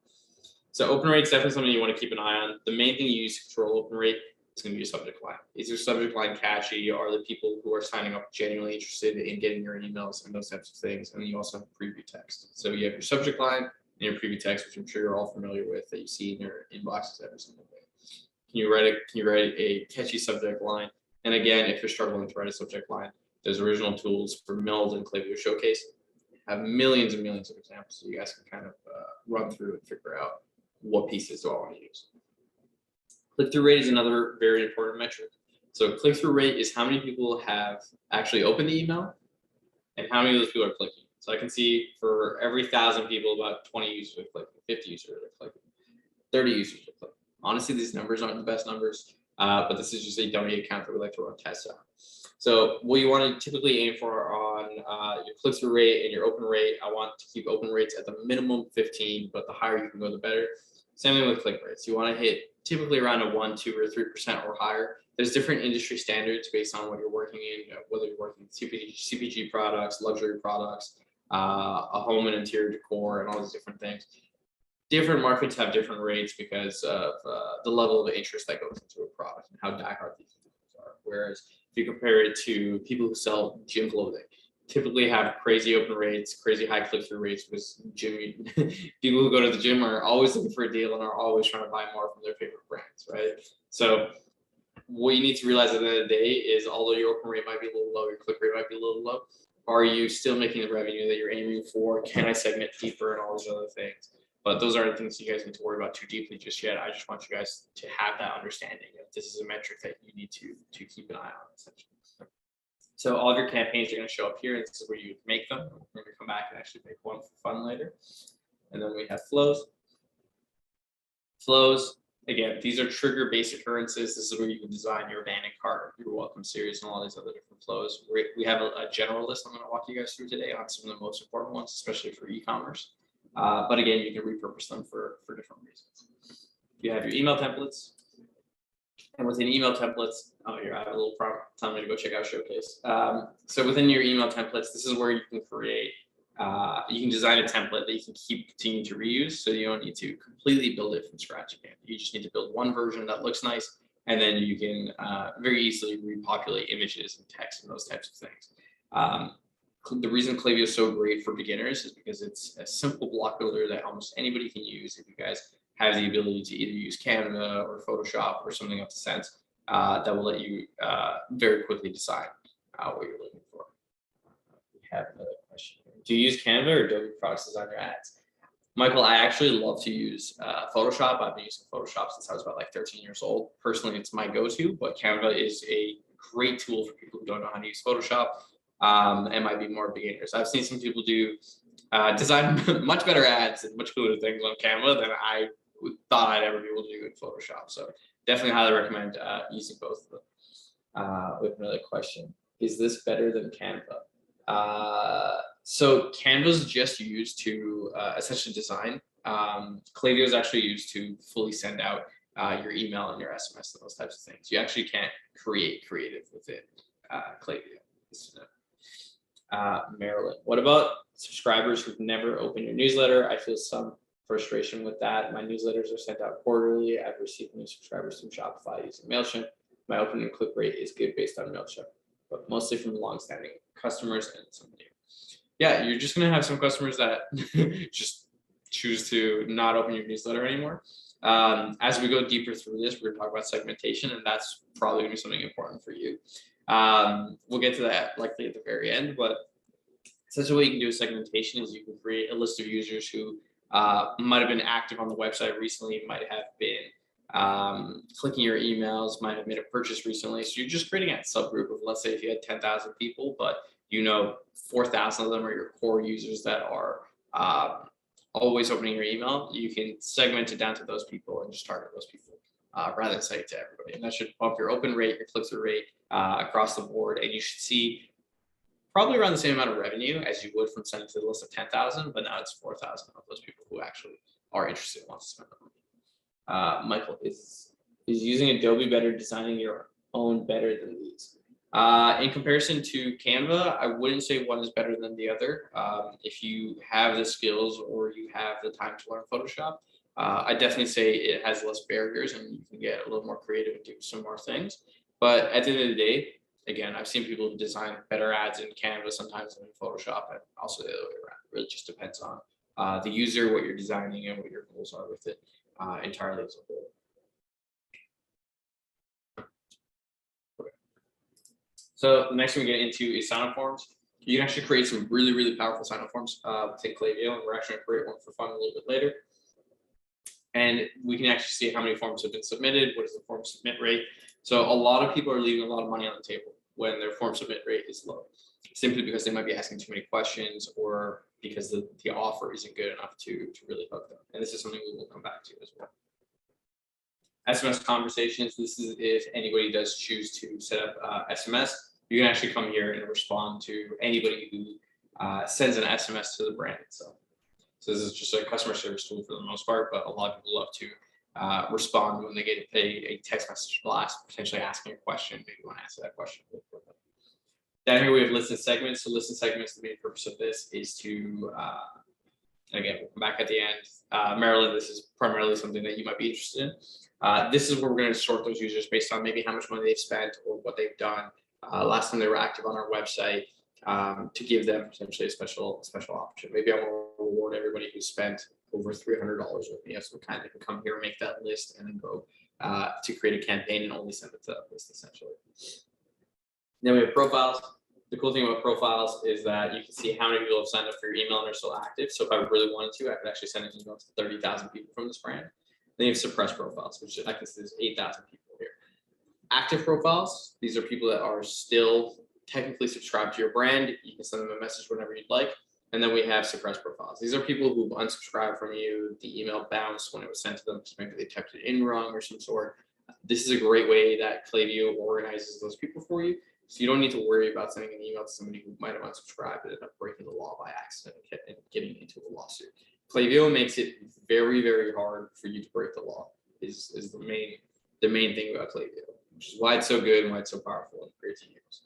So open rate is definitely something you want to keep an eye on. The main thing you use to control open rate is going to be your subject line. Is your subject line catchy? Are the people who are signing up genuinely interested in getting your emails and those types of things? And you also have preview text. So you have your subject line and your preview text, which I'm sure you're all familiar with, that you see in your inboxes every single day. Can you write a catchy subject line? And again, if you're struggling to write a subject line, there's original tools for Mills and PlayView Showcase. Have millions and millions of examples, so you guys can kind of run through and figure out what pieces do I want to use. Click-through rate is another very important metric. So click-through rate is how many people have actually opened the email and how many of those people are clicking. So I can see for every 1,000 people, about 20 users are clicking, 50 users are clicking, 30 users are clicking. Honestly, these numbers aren't the best numbers, but this is just a dummy account that we like to run tests on. So what you want to typically aim for on your click-through rate and your open rate, I want to keep open rates at the minimum 15, but the higher you can go, the better. Same thing with click rates. You want to hit typically around a 1, 2, or 3% or higher. There's different industry standards based on what you're working in, whether you're working in CPG products, luxury products, a home and interior decor, and all these different things. Different markets have different rates because of the level of interest that goes into a product and how diehard these things are. Whereas if you compare it to people who sell gym clothing, typically have crazy open rates, crazy high click-through rates, because people who go to the gym are always looking for a deal and are always trying to buy more from their favorite brands, right? So what you need to realize at the end of the day is, although your open rate might be a little low, your click rate might be a little low, are you still making the revenue that you're aiming for? Can I segment deeper and all those other things? But those aren't things you guys need to worry about too deeply just yet. I just want you guys to have that understanding that this is a metric that you need to keep an eye on, essentially. So all of your campaigns are going to show up here, and this is where you make them. We're going to come back and actually make one for fun later. And then we have flows. Flows, again, these are trigger based occurrences. This is where you can design your abandoned cart, your welcome series, and all these other different flows. We have a general list I'm going to walk you guys through today on some of the most important ones, especially for e-commerce. But again, you can repurpose them for different reasons. You have your email templates. And within email templates, oh, here I have a little prompt telling me to go check out Showcase. So within your email templates, this is where you can create, you can design a template that you can continue to reuse. So you don't need to completely build it from scratch again. You just need to build one version that looks nice, and then you can very easily repopulate images and text and those types of things. The reason Klaviyo is so great for beginners is because it's a simple block builder that almost anybody can use if you guys have the ability to either use Canva or Photoshop or something of the sense that will let you very quickly decide what you're looking for. We have another question here. Do you use Canva or Adobe Products Designer ads? Michael, I actually love to use Photoshop. I've been using Photoshop since I was about like 13 years old. Personally, it's my go-to, but Canva is a great tool for people who don't know how to use Photoshop and might be more beginners. I've seen some people do design much better ads and much cooler things on Canva than I thought I'd ever be able to do in Photoshop. So definitely highly recommend using both of them. We have another question. Is this better than Canva? So Canva is just used to essentially design. Klaviyo is actually used to fully send out your email and your SMS and those types of things. You actually can't create creative within Klaviyo. Marilyn, what about subscribers who've never opened your newsletter? I feel some frustration with that. My newsletters are sent out quarterly. I've received new subscribers from Shopify using MailChimp. My open and click rate is good based on MailChimp, but mostly from long-standing customers and some new. Yeah, you're just going to have some customers that just choose to not open your newsletter anymore. As we go deeper through this, we're going to talk about segmentation, and that's probably going to be something important for you. We'll get to that likely at the very end, but essentially what you can do with segmentation is you can create a list of users who might have been active on the website recently, might have been clicking your emails, might have made a purchase recently. So you're just creating a subgroup of, let's say if you had 10,000 people, but 4,000 of them are your core users that are always opening your email. You can segment it down to those people and just target those people rather than say it to everybody. And that should bump your open rate, your click-through rate across the board. And you should see probably around the same amount of revenue as you would from sending to the list of 10,000, but now it's 4,000 of those people who actually are interested and want to spend the money. Michael, is using Adobe better, designing your own better than these? In comparison to Canva, I wouldn't say one is better than the other. If you have the skills or you have the time to learn Photoshop, I definitely say it has less barriers and you can get a little more creative and do some more things. But at the end of the day, again, I've seen people design better ads in Canva sometimes than in Photoshop, and also the other way around. It really just depends on the user, what you're designing, and what your goals are with it entirely as a whole. Okay. So the next thing we get into is sign-up forms. You can actually create some really, really powerful sign-up forms within Klaviyo, and we're actually going to create one for fun a little bit later. And we can actually see how many forms have been submitted, what is the form submit rate. So a lot of people are leaving a lot of money on the table when their form submit rate is low, simply because they might be asking too many questions or because the offer isn't good enough to really hook them. And this is something we will come back to as well. SMS Conversations, this is if anybody does choose to set up SMS, you can actually come here and respond to anybody who sends an SMS to the brand itself. So this is just a customer service tool for the most part, but a lot of people love to respond when they get a text message blast, potentially asking a question. Maybe you want to answer that question. Down here we have list and segments. So list and segments, the main purpose of this is to, again, we'll come back at the end. Marilyn, this is primarily something that you might be interested in. This is where we're going to sort those users based on maybe how much money they've spent or what they've done last time they were active on our website, to give them potentially a special option. Maybe I want to reward everybody who spent over $300 with me. So kind of can come here and make that list and then go to create a campaign and only send it to that list essentially. Then we have profiles. The cool thing about profiles is that you can see how many people have signed up for your email and are still active. So if I really wanted to, I could actually send an email to 30,000 people from this brand. Then you have suppressed profiles, which I can see there's 8,000 people here. Active profiles, these are people that are still technically subscribed to your brand. You can send them a message whenever you'd like. And then we have suppressed profiles. These are people who unsubscribed from you. The email bounced when it was sent to them because maybe they typed it in wrong or some sort. This is a great way that PlayView organizes those people for you. So you don't need to worry about sending an email to somebody who might have unsubscribed and end up breaking the law by accident and getting into a lawsuit. PlayView makes it very, very hard for you to break the law. Is the main thing about PlayView, which is why it's so good and why it's so powerful and great to use.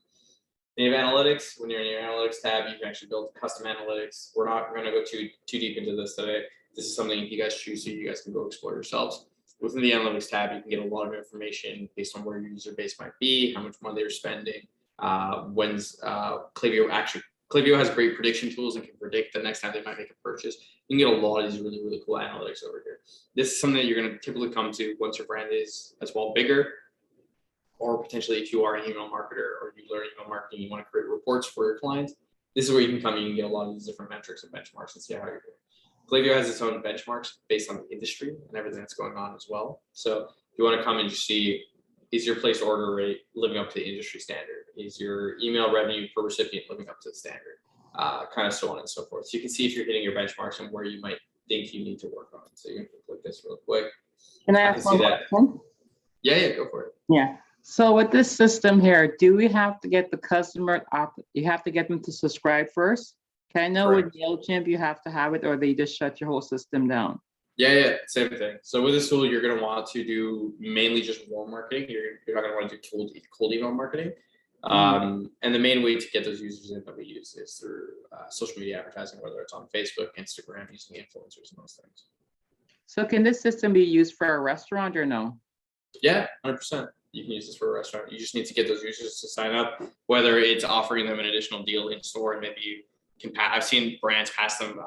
Then you have analytics. When you're in your analytics tab, you can actually build custom analytics. We're not going to go too deep into this today. This is something if you guys choose to, you guys can go explore yourselves. Within the analytics tab, you can get a lot of information based on where your user base might be, how much money they're spending, when's Klaviyo has great prediction tools and can predict the next time they might make a purchase. You can get a lot of these really, really cool analytics over here. This is something that you're going to typically come to once your brand is as well bigger, or potentially if you are an email marketer or you learn email marketing, you want to create reports for your clients. This is where you can come in and get a lot of these different metrics and benchmarks and see how you're doing. Klaviyo has its own benchmarks based on the industry and everything that's going on as well. So if you want to come and just see, is your placed order rate living up to the industry standard? Is your email revenue per recipient living up to the standard? Kind of so on and so forth. So you can see if you're hitting your benchmarks and where you might think you need to work on. So you can click this real quick. Can I ask one question? Yeah, go for it. Yeah. So with this system here, do we have to get the customer up? You have to get them to subscribe first? Can I know with MailChimp you have to have it, or they just shut your whole system down? Yeah, same thing. So with this tool, you're going to want to do mainly just warm marketing. You're not going to want to do cold email marketing. And the main way to get those users in that we use is through social media advertising, whether it's on Facebook, Instagram, using influencers and those things. So can this system be used for a restaurant or no? Yeah, 100%. You can use this for a restaurant. You just need to get those users to sign up, whether it's offering them an additional deal in store, and maybe you can I've seen brands pass them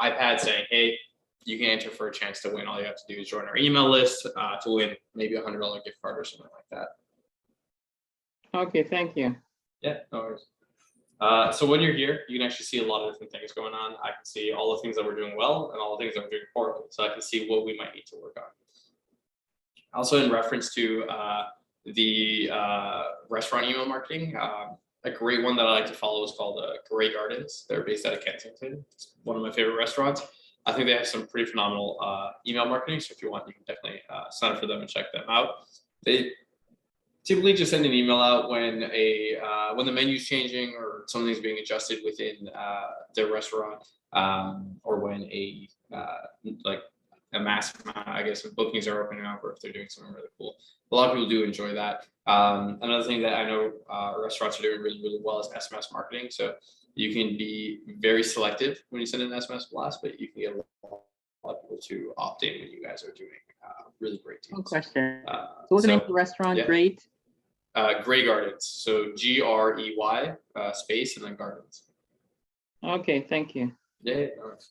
iPads saying, hey, you can enter for a chance to win. All you have to do is join our email list to win maybe $100 gift card or something like that. Okay, thank you. Yeah, no worries. So when you're here, you can actually see a lot of different things going on. I can see all the things that we're doing well and all the things that we're doing poorly. So I can see what we might need to work on. Also, in reference to the restaurant email marketing, a great one that I like to follow is called Grey Gardens. They're based out of Kensington. It's one of my favorite restaurants. I think they have some pretty phenomenal email marketing. So if you want, you can definitely sign up for them and check them out. They typically just send an email out when the menu's changing or something's being adjusted within their restaurant, or when a massive amount, I guess, of bookings are opening up, or if they're doing something really cool. A lot of people do enjoy that. Another thing that I know restaurants are doing really, really well is SMS marketing. So you can be very selective when you send an SMS blast, but you can get a lot of people to opt in when you guys are doing really great deals. One question. So what's the name of the restaurant? Yeah. Great? Grey Gardens. So GREY space and then Gardens. Okay, thank you. Yeah, nice.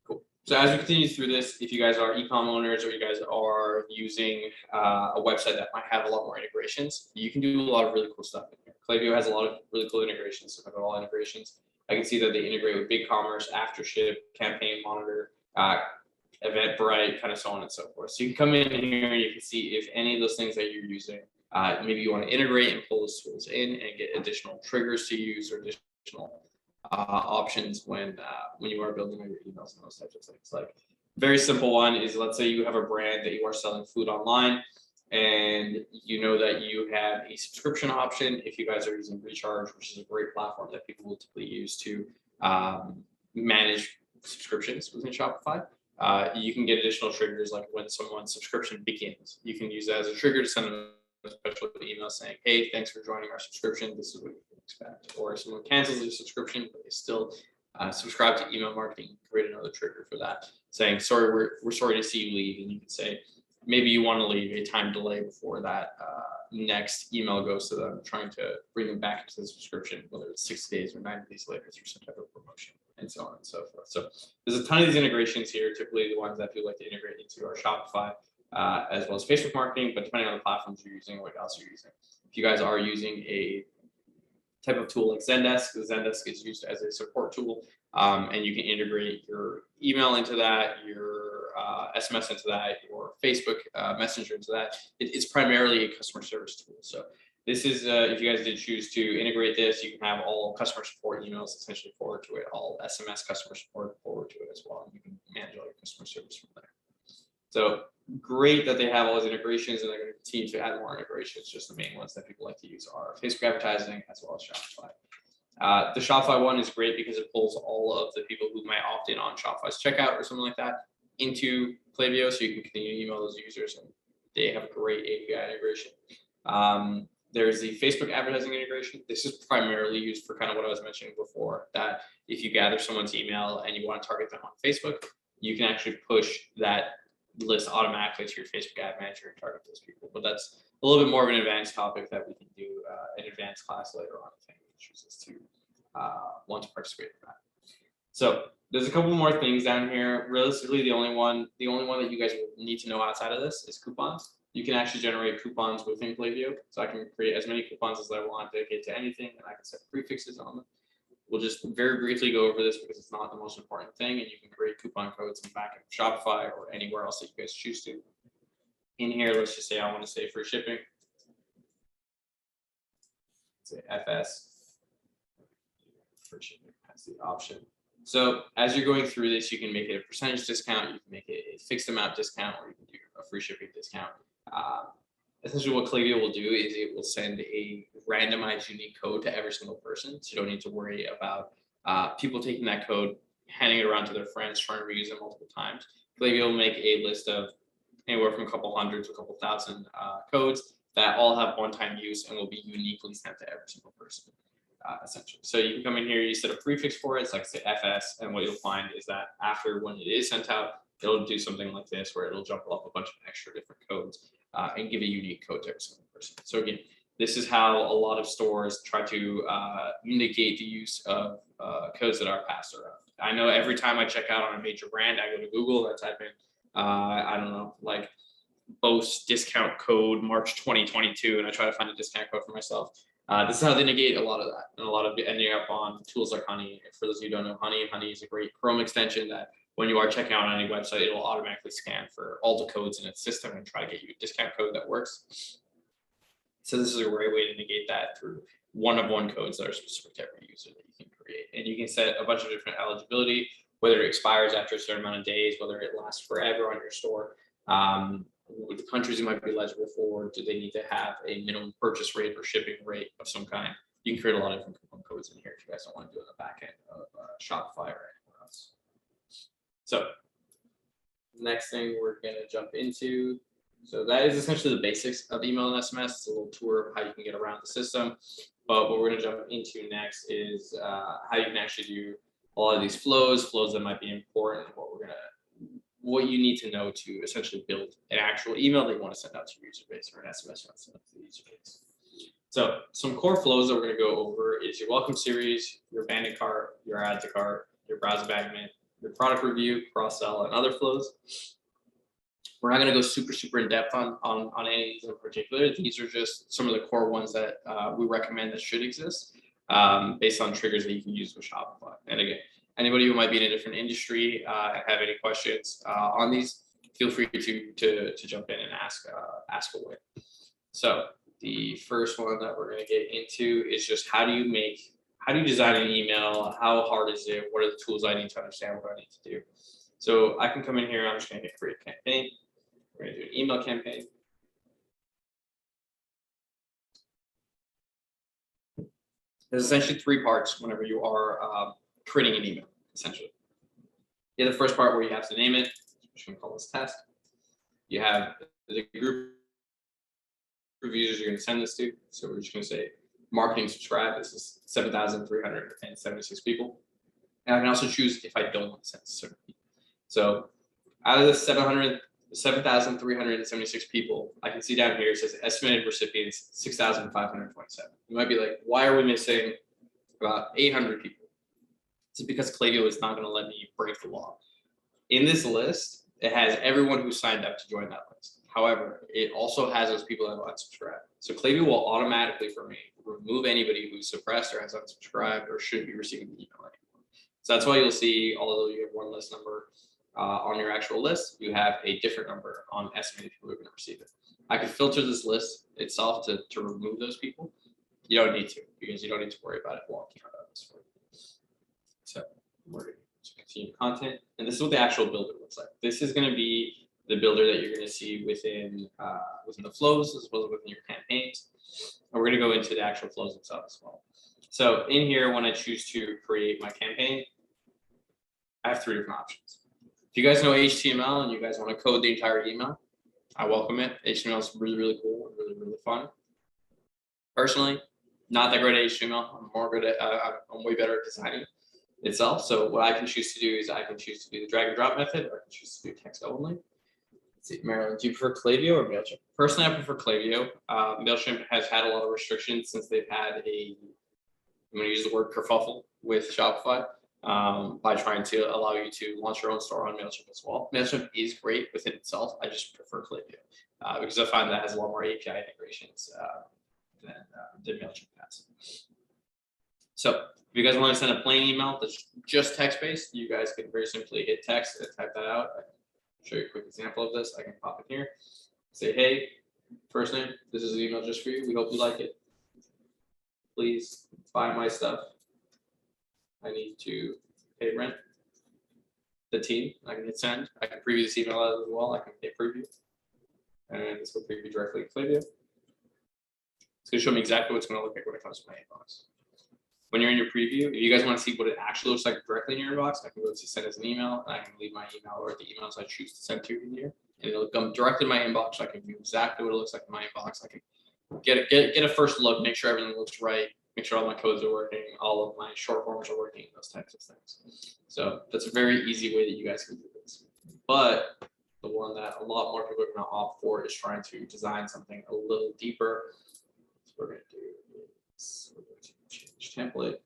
Cool. So as we continue through this, if you guys are e-com owners or you guys are using a website that might have a lot more integrations, you can do a lot of really cool stuff in here. PlayView has a lot of really cool integrations, so all integrations. I can see that they integrate with BigCommerce, AfterShip, Campaign Monitor, Eventbrite, kind of so on and so forth. So you can come in here and you can see if any of those things that you're using, maybe you want to integrate and pull those tools in and get additional triggers to use or additional options when you are building your emails and those types of things. Like very simple one is, let's say you have a brand that you are selling food online and you know that you have a subscription option. If you guys are using Recharge, which is a great platform that people will typically use to manage subscriptions within Shopify, you can get additional triggers like when someone's subscription begins. You can use that as a trigger to send them a special email saying, hey, thanks for joining our subscription. This is what you can expect. Or if someone cancels their subscription, but they still subscribe to email marketing, create another trigger for that, saying, sorry, we're sorry to see you leave. And you can say, maybe you want to leave a time delay before that next email goes to them, trying to bring them back into the subscription, whether it's 60 days or 90 days later through some type of promotion, and so on and so forth. So there's a ton of these integrations here, typically the ones that people like to integrate into our Shopify. as well as Facebook marketing, but depending on the platforms you're using, what else you're using. If you guys are using a type of tool like Zendesk, Zendesk is used as a support tool, and you can integrate your email into that, your SMS into that, your Facebook Messenger into that. It's primarily a customer service tool. So this is, if you guys did choose to integrate this, you can have all customer support emails essentially forward to it, all SMS customer support forward to it as well. And you can manage all your customer service from there. So great that they have all those integrations, and they're going to continue to add more integrations. Just the main ones that people like to use are Facebook advertising as well as Shopify. The Shopify one is great because it pulls all of the people who might opt in on Shopify's checkout or something like that into PlayView, so you can continue to email those users, and they have a great API integration. There's the Facebook advertising integration. This is primarily used for kind of what I was mentioning before, that if you gather someone's email and you want to target them on Facebook, you can actually push that list automatically to your Facebook ad manager and target those people. But that's a little bit more of an advanced topic that we can do an advanced class later on if anyone chooses to want to participate in that. So there's a couple more things down here. Realistically, the only one that you guys will need to know outside of this is coupons. You can actually generate coupons within PlayView. So I can create as many coupons as I want, dedicate to anything, and I can set prefixes on them. We'll just very briefly go over this because it's not the most important thing, and you can create coupon codes in the back of Shopify or anywhere else that you guys choose to. In here, let's just say I want to say free shipping. Say FS. Free shipping has the option. So as you're going through this, you can make it a percentage discount, you can make it a fixed amount discount, or you can do a free shipping discount. Essentially what Klaviyo will do is it will send a randomized unique code to every single person. So you don't need to worry about people taking that code, handing it around to their friends, trying to reuse it multiple times. Klaviyo will make a list of anywhere from a couple hundred to a couple thousand codes that all have one-time use and will be uniquely sent to every single person. Essentially. So you can come in here, you set a prefix for it, it's like say FS, and what you'll find is that after when it is sent out, it'll do something like this where it'll jumble up a bunch of extra different codes and give a unique code to every single person. So again, this is how a lot of stores try to negate the use of codes that are passed around. I know every time I check out on a major brand, I go to Google and type in, I don't know, like Bose discount code March 2022, and I try to find a discount code for myself. This is how they negate a lot of that, and a lot of ending up on tools like Honey. For those of you who don't know, Honey is a great Chrome extension that when you are checking out on any website, it will automatically scan for all the codes in its system and try to get you a discount code that works. So this is a great way to negate that through one-of-one codes that are specific to every user that you can create. And you can set a bunch of different eligibility, whether it expires after a certain amount of days, whether it lasts forever on your store. The countries you might be eligible for, do they need to have a minimum purchase rate or shipping rate of some kind? You can create a lot of different coupon codes in here if you guys don't want to do it on the back end of Shopify or anywhere else. So next thing we're going to jump into. So that is essentially the basics of email and SMS. It's a little tour of how you can get around the system. But what we're going to jump into next is how you can actually do a lot of these flows that might be important. What you need to know to essentially build an actual email that you want to send out to your user base, or an SMS you want to send out to the user base. So some core flows that we're going to go over is your welcome series, your abandoned cart, your add to cart, your browse abandonment, your product review, cross-sell, and other flows. We're not going to go super in depth on any of these in particular. These are just some of the core ones that we recommend that should exist based on triggers that you can use with Shopify. And again, anybody who might be in a different industry have any questions on these, feel free to jump in and ask away. So the first one that we're going to get into is just how do you design an email? How hard is it? What are the tools I need to understand? What I need to do? So I can come in here. I'm just going to hit create campaign. We're going to do an email campaign. There's essentially three parts whenever you are creating an email, essentially. You have the first part where you have to name it. I'm just going to call this test. You have the group of users you're going to send this to. So we're just going to say marketing subscribe. This is 7,376 people. And I can also choose if I don't want to send to certain people. So out of the 7,376 people, I can see down here, it says estimated recipients, 6,527. You might be like, why are we missing about 800 people? It's because Klaviyo is not going to let me break the law. In this list, it has everyone who signed up to join that list. However, it also has those people that unsubscribe. So Klaviyo will automatically, for me, remove anybody who's suppressed or has unsubscribed or shouldn't be receiving the email anymore. So that's why you'll see, although you have one list number on your actual list, you have a different number on estimated people who are going to receive it. I can filter this list itself to remove those people. You don't need to, because you don't need to worry about it walking out of this for you. So we're going to continue content, and this is what the actual builder looks like. This is going to be the builder that you're going to see within the flows as well as within your campaigns. And we're going to go into the actual flows itself as well. So in here, when I choose to create my campaign, I have 3 different options. If you guys know HTML and you guys want to code the entire email, I welcome it. HTML is really, really cool and really, really fun. Personally, not that great at HTML. I'm more good at, I'm way better at designing itself. So what I can choose to do is I can choose to do the drag and drop method, or I can choose to do text only. Let's see, Marilyn, do you prefer Klaviyo or MailChimp? Personally, I prefer Klaviyo. MailChimp has had a lot of restrictions since they've had I'm going to use the word kerfuffle with Shopify by trying to allow you to launch your own store on MailChimp as well. MailChimp is great within itself. I just prefer Klaviyo because I find that has a lot more API integrations than MailChimp has. So if you guys want to send a plain email that's just text-based, you guys can very simply hit text and type that out. I can show you a quick example of this. I can pop it here. Say, hey, first name, this is an email just for you. We hope you like it. Please buy my stuff. I need to pay rent. The team, I can hit send. I can preview this email as well. I can hit preview. And this will preview directly in Klaviyo. It's going to show me exactly what's going to look like when it comes to my inbox. When you're in your preview, if you guys want to see what it actually looks like directly in your inbox, I can go to send as an email, and I can leave my email or the emails I choose to send to you here, and it'll come directly in my inbox. So I can view exactly what it looks like in my inbox. I can get a first look, make sure everything looks right, make sure all my codes are working, all of my short forms are working, those types of things. So that's a very easy way that you guys can do this. But the one that a lot more people are going to opt for is trying to design something a little deeper. So we're going to do is we're going to change template.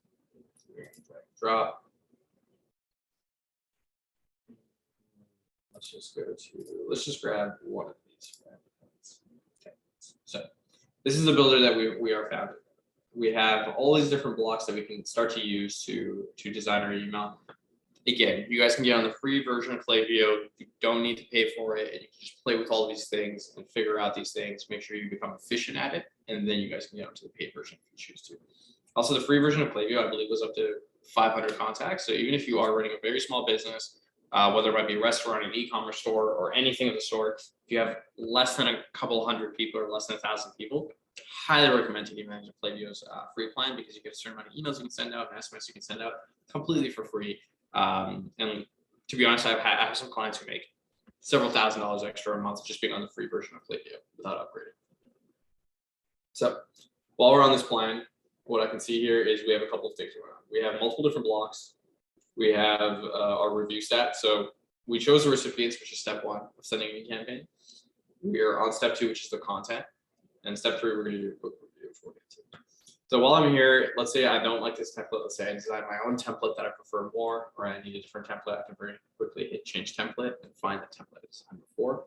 We're going to drag and drop. Let's just grab one of these. Okay. So this is the builder that we are founded. We have all these different blocks that we can start to use to design our email. Again, you guys can get on the free version of Klaviyo. You don't need to pay for it, and you can just play with all these things and figure out these things. Make sure you become efficient at it, and then you guys can get onto the paid version if you choose to. Also, the free version of Klaviyo, I believe, was up to 500 contacts. So even if you are running a very small business, whether it might be a restaurant, an e-commerce store, or anything of the sort, if you have less than a couple hundred people or less than 1,000 people, highly recommend taking advantage of Klaviyo's free plan, because you get a certain amount of emails you can send out and SMS you can send out completely for free. And to be honest, I have some clients who make several $1,000s extra a month just being on the free version of Klaviyo without upgrading. So while we're on this plan, what I can see here is we have a couple of things going on. We have multiple different blocks. We have our review stat. So we chose the recipients, which is step 1 of sending a campaign. We are on step 2, which is the content. And step 3, we're going to do a quick review before we get to it. So while I'm here, let's say I don't like this template. Let's say I design my own template that I prefer more, or I need a different template. I can very quickly hit change template and find the template I designed before.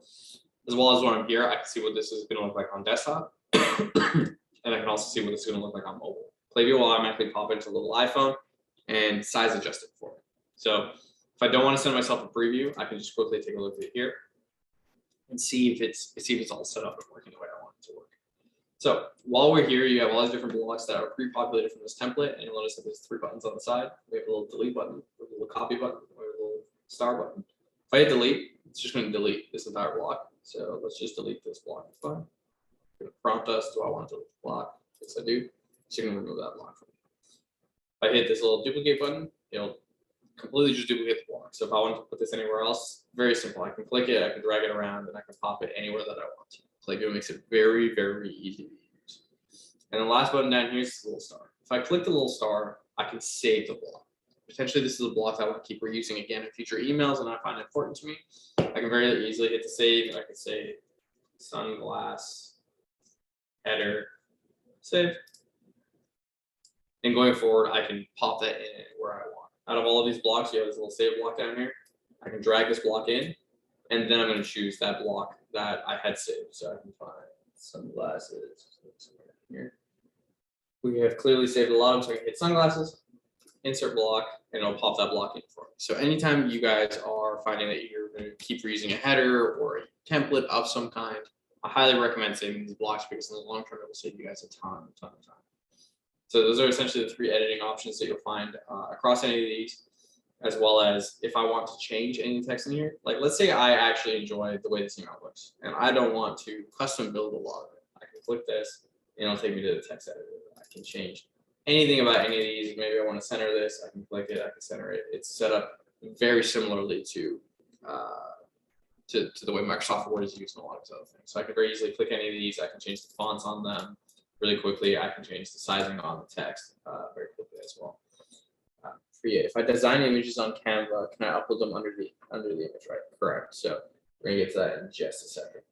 As well as when I'm here, I can see what this is going to look like on desktop. And I can also see what this is going to look like on mobile. Klaviyo will automatically pop into a little iPhone and size adjust it for me. So if I don't want to send myself a preview, I can just quickly take a look at it here and see if it's all set up and working the way I want it to work. So while we're here, you have all these different blocks that are pre-populated from this template, and you'll notice that there's 3 buttons on the side. We have a little delete button, we have a little copy button, we have a little star button. If I hit delete, it's just going to delete this entire block. So let's just delete this block. It's fine. It's going to prompt us, do I want to delete the block? Yes, I do. So you can remove that block from me. If I hit this little duplicate button, it'll completely just duplicate the block. So if I want to put this anywhere else, very simple. I can click it, I can drag it around, and I can pop it anywhere that I want to. Klaviyo makes it very, very easy to use. And the last button down here is the little star. If I click the little star, I can save the block. Potentially, this is a block that I want to keep reusing again in future emails, and I find it important to me. I can very easily hit the save, and I can say sunglass header save. And going forward, I can pop that in where I want. Out of all of these blocks, you have this little save block down here. I can drag this block in, and then I'm going to choose that block that I had saved. So I can find sunglasses here. We have clearly saved a lot of them, so I can hit sunglasses, insert block, and it'll pop that block in for me. So anytime you guys are finding that you're going to keep reusing a header or a template of some kind, I highly recommend saving these blocks because in the long term, it will save you guys a ton of time. So those are essentially the 3 editing options that you'll find across any of these, as well as if I want to change any text in here. Like, let's say I actually enjoy the way this email looks, and I don't want to custom build a lot of it. I can click this, and it'll take me to the text editor. I can change anything about any of these. Maybe I want to center this. I can click it. I can center it. It's set up very similarly to the way Microsoft Word is used in a lot of other things. So I can very easily click any of these. I can change the fonts on them really quickly. I can change the sizing on the text very quickly as well. Create. If I design images on Canva, can I upload them under the image? Right. Correct. So we're gonna get to that in just a second.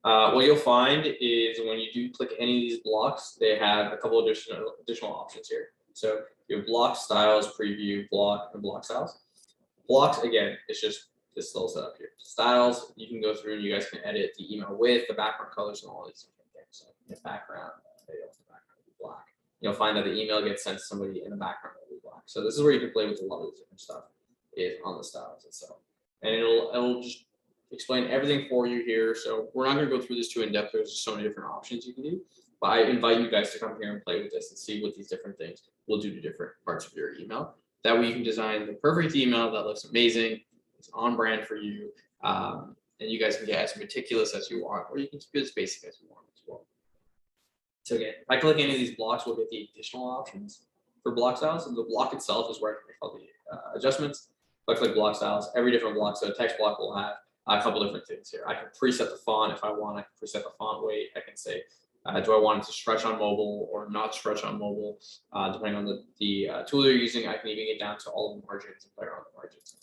What you'll find is when you do click any of these blocks, they have a couple additional options here. So you have block styles, preview, block, and block styles. Blocks, again, it's just this little setup here. Styles, you can go through and you guys can edit the email width, the background colors, and all these different things. So the background, the background will be black. You'll find that the email gets sent to somebody in the background will be black. So this is where you can play with a lot of this different stuff is on the styles itself. And it'll just explain everything for you here. So we're not going to go through this too in depth. There's just so many different options you can do. But I invite you guys to come here and play with this and see what these different things will do to different parts of your email. That way you can design the perfect email that looks amazing, it's on brand for you, and you guys can get as meticulous as you want, or you can keep it as basic as you want as well. So again, if I click any of these blocks, we'll get the additional options for block styles. And the block itself is where I can make all the adjustments. If I click block styles, every different block, so a text block will have a couple different things here. I can preset the font if I want. I can preset the font weight. I can say, do I want it to stretch on mobile or not stretch on mobile? Depending on the tool you're using, I can even get down to all of the margins and play around the margins.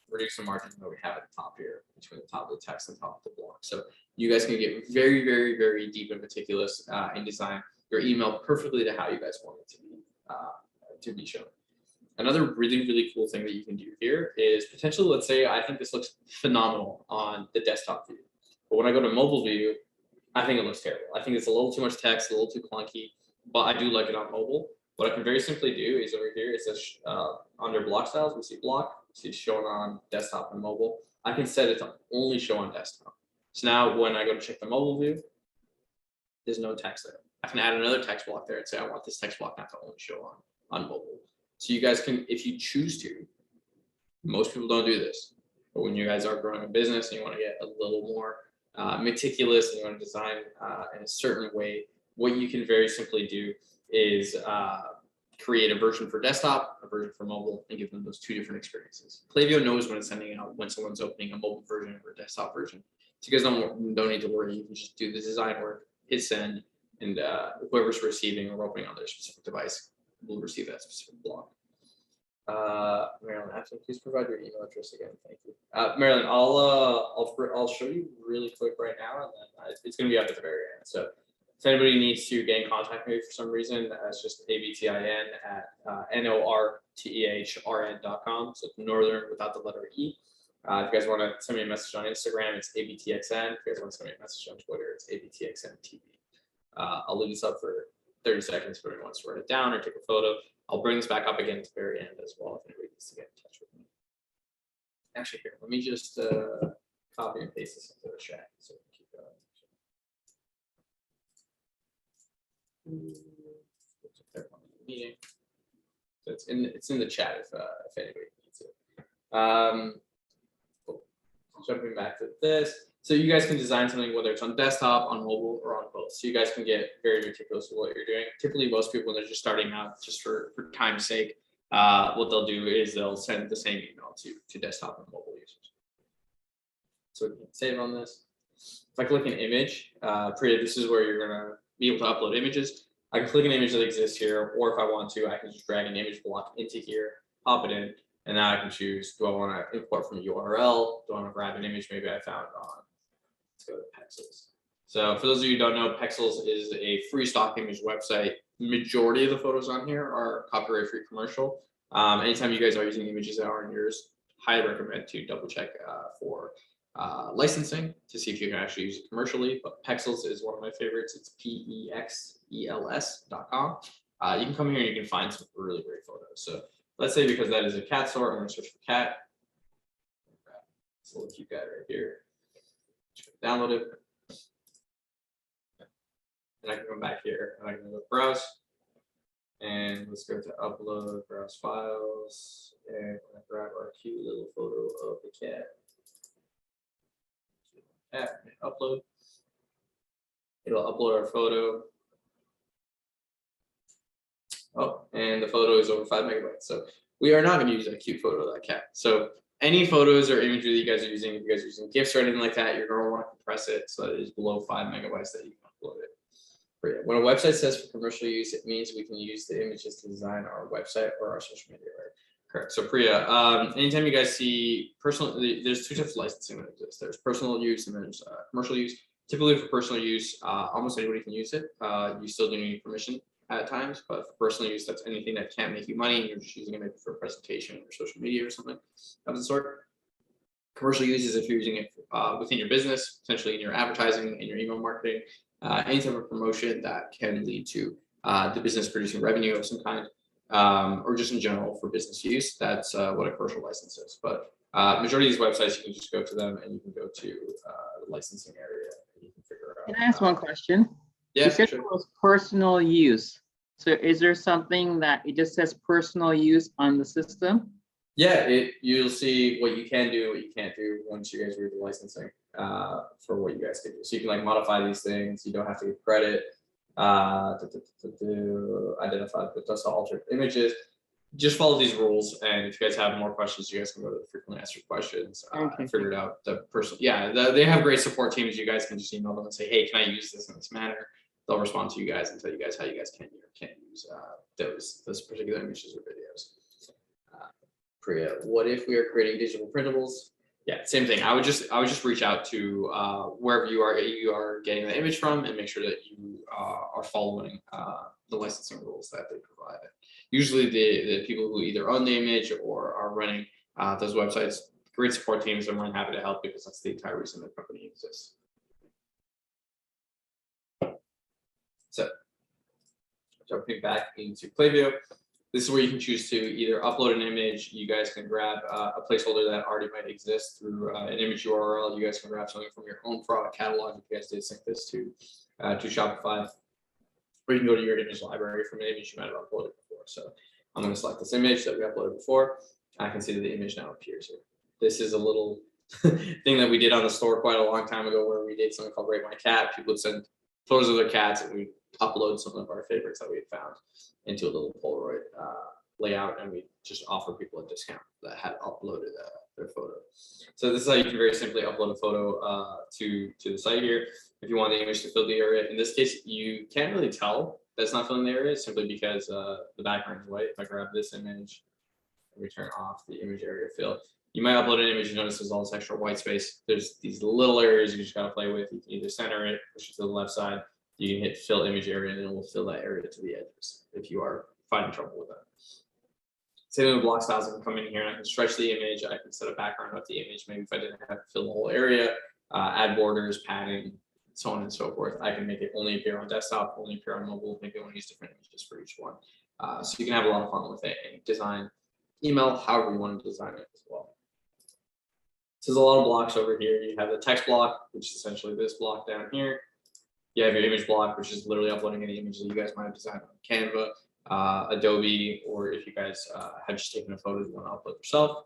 Reduce the margin that we have at the top here between the top of the text and top of the block. So you guys can get very, very, very deep and meticulous and design your email perfectly to how you guys want it to be shown. Another really, really cool thing that you can do here is potentially, let's say, I think this looks phenomenal on the desktop view, but when I go to mobile view, I think it looks terrible. I think it's a little too much text, a little too clunky, but I do like it on mobile. What I can very simply do is over here, it says under block styles, we see block, we see shown on desktop and mobile. I can set it to only show on desktop. So now when I go to check the mobile view, there's no text there. I can add another text block there and say, I want this text block not to only show on mobile. So you guys can, if you choose to, most people don't do this, but when you guys are growing a business and you want to get a little more meticulous and you want to design in a certain way, what you can very simply do is create a version for desktop, a version for mobile, and give them those 2 different experiences. PlayView knows when it's sending out when someone's opening a mobile version or a desktop version. So you guys don't need to worry. You can just do the design work, hit send, and whoever's receiving or opening on their specific device will receive that specific block. Marilyn, please provide your email address again. Thank you. Marilyn, I'll show you really quick right now, and then it's going to be up at the very end. So if anybody needs to get in contact with me for some reason, it's just abtin at northehrn.com. So it's northern without the letter E. If you guys want to send me a message on Instagram, it's abtxn. If you guys want to send me a message on Twitter, it's abtxntv. I'll leave this up for 30 seconds if anyone wants to write it down or take a photo. I'll bring this back up again at the very end as well if anybody needs to get in touch with me. Actually, here, let me just copy and paste this into the chat so we can keep going. Meeting. So it's in the chat if anybody needs it. Cool. Jumping back to this. So you guys can design something whether it's on desktop, on mobile, or on both. So you guys can get very meticulous with what you're doing. Typically, most people, when they're just starting out, just for time's sake, what they'll do is they'll send the same email to desktop and mobile users. So we can save on this. If I click an image, this is where you're gonna be able to upload images. I can click an image that exists here, or if I want to, I can just drag an image block into here, pop it in, and now I can choose, do I want to import from a URL? Do I want to grab an image maybe I found on, let's go to Pexels. So for those of you who don't know, Pexels is a free stock image website. Majority of the photos on here are copyright free commercial. Anytime you guys are using images that aren't yours, highly recommend to double check for licensing to see if you can actually use it commercially. But Pexels is one of my favorites. It's PEXELS.com. You can come here and you can find some really great photos. So let's say because that is a cat store, I'm going to search for cat. It's a little cute guy right here. Download it. And I can come back here and I can go browse. And let's go to upload, browse files, and grab our cute little photo of the cat. Upload. It'll upload our photo. Oh, and the photo is over 5 megabytes. So we are not going to use a cute photo of that cat. So any photos or imagery that you guys are using, if you guys are using GIFs or anything like that, you're going to want to compress it so that it is below 5 megabytes that you can upload it. When a website says for commercial use, it means we can use the images to design our website or our social media, right? Correct. So Priya, anytime you guys see personal, there's two types of licensing that exist. There's personal use and there's commercial use. Typically for personal use, almost anybody can use it. You still do need permission at times, but for personal use, that's anything that can't make you money and you're just using it maybe for a presentation or social media or something of the sort. Commercial use is if you're using it within your business, potentially in your advertising, in your email marketing, any type of promotion that can lead to the business producing revenue of some kind, or just in general for business use. That's what a commercial license is. But majority of these websites, you can just go to them and you can go to the licensing area and you can figure out. Can I ask one question? Yeah, You said sure. it was personal use. So is there something that it just says personal use on the system? Yeah, you'll see what you can do, what you can't do once you guys read the licensing for what you guys can do. So you can like modify these things. You don't have to give credit. Identify the just altered images. Just follow these rules, and if you guys have more questions, you guys can go to the frequently asked questions and figure it out. The person, yeah, they have great support teams. You guys can just email them and say, hey, can I use this in this manner? They'll respond to you guys and tell you guys how you guys can or can't use those particular images or videos. Priya, what if we are creating digital printables? Yeah, same thing. I would just reach out to wherever you are getting the image from and make sure that you are following the licensing rules that they provide. Usually the people who either own the image or are running those websites, great support teams are more than happy to help because that's the entire reason the company exists. So jumping back into PlayView. This is where you can choose to either upload an image. You guys can grab a placeholder that already might exist through an image URL. You guys can grab something from your own product catalog if you guys did sync this to Shopify. Or you can go to your image library from an image you might have uploaded before. So I'm going to select this image that we uploaded before. I can see that the image now appears here. This is a little thing that we did on the store quite a long time ago where we did something called Rate My Cat. People would send photos of their cats and we upload some of our favorites that we had found into a little Polaroid layout, and we just offer people a discount that had uploaded their photo. So this is how you can very simply upload a photo to the site here. If you want the image to fill the area, in this case, you can't really tell that's not filling the area simply because the background is white. If I grab this image and we turn off the image area fill, you might upload an image and notice there's all this extra white space. There's these little areas you just got to play with. You can either center it, push it to the left side. You can hit fill image area and it will fill that area to the edges if you are finding trouble with that. Same with block styles. I can come in here and I can stretch the image. I can set a background of the image. Maybe if I didn't have to fill the whole area, add borders, padding, so on and so forth. I can make it only appear on desktop, only appear on mobile, maybe I want to use different images for each one. So you can have a lot of fun with it and design email however you want to design it as well. So there's a lot of blocks over here. You have the text block, which is essentially this block down here. You have your image block, which is literally uploading any image that you guys might have designed on Canva, Adobe, or if you guys have just taken a photo you want to upload yourself.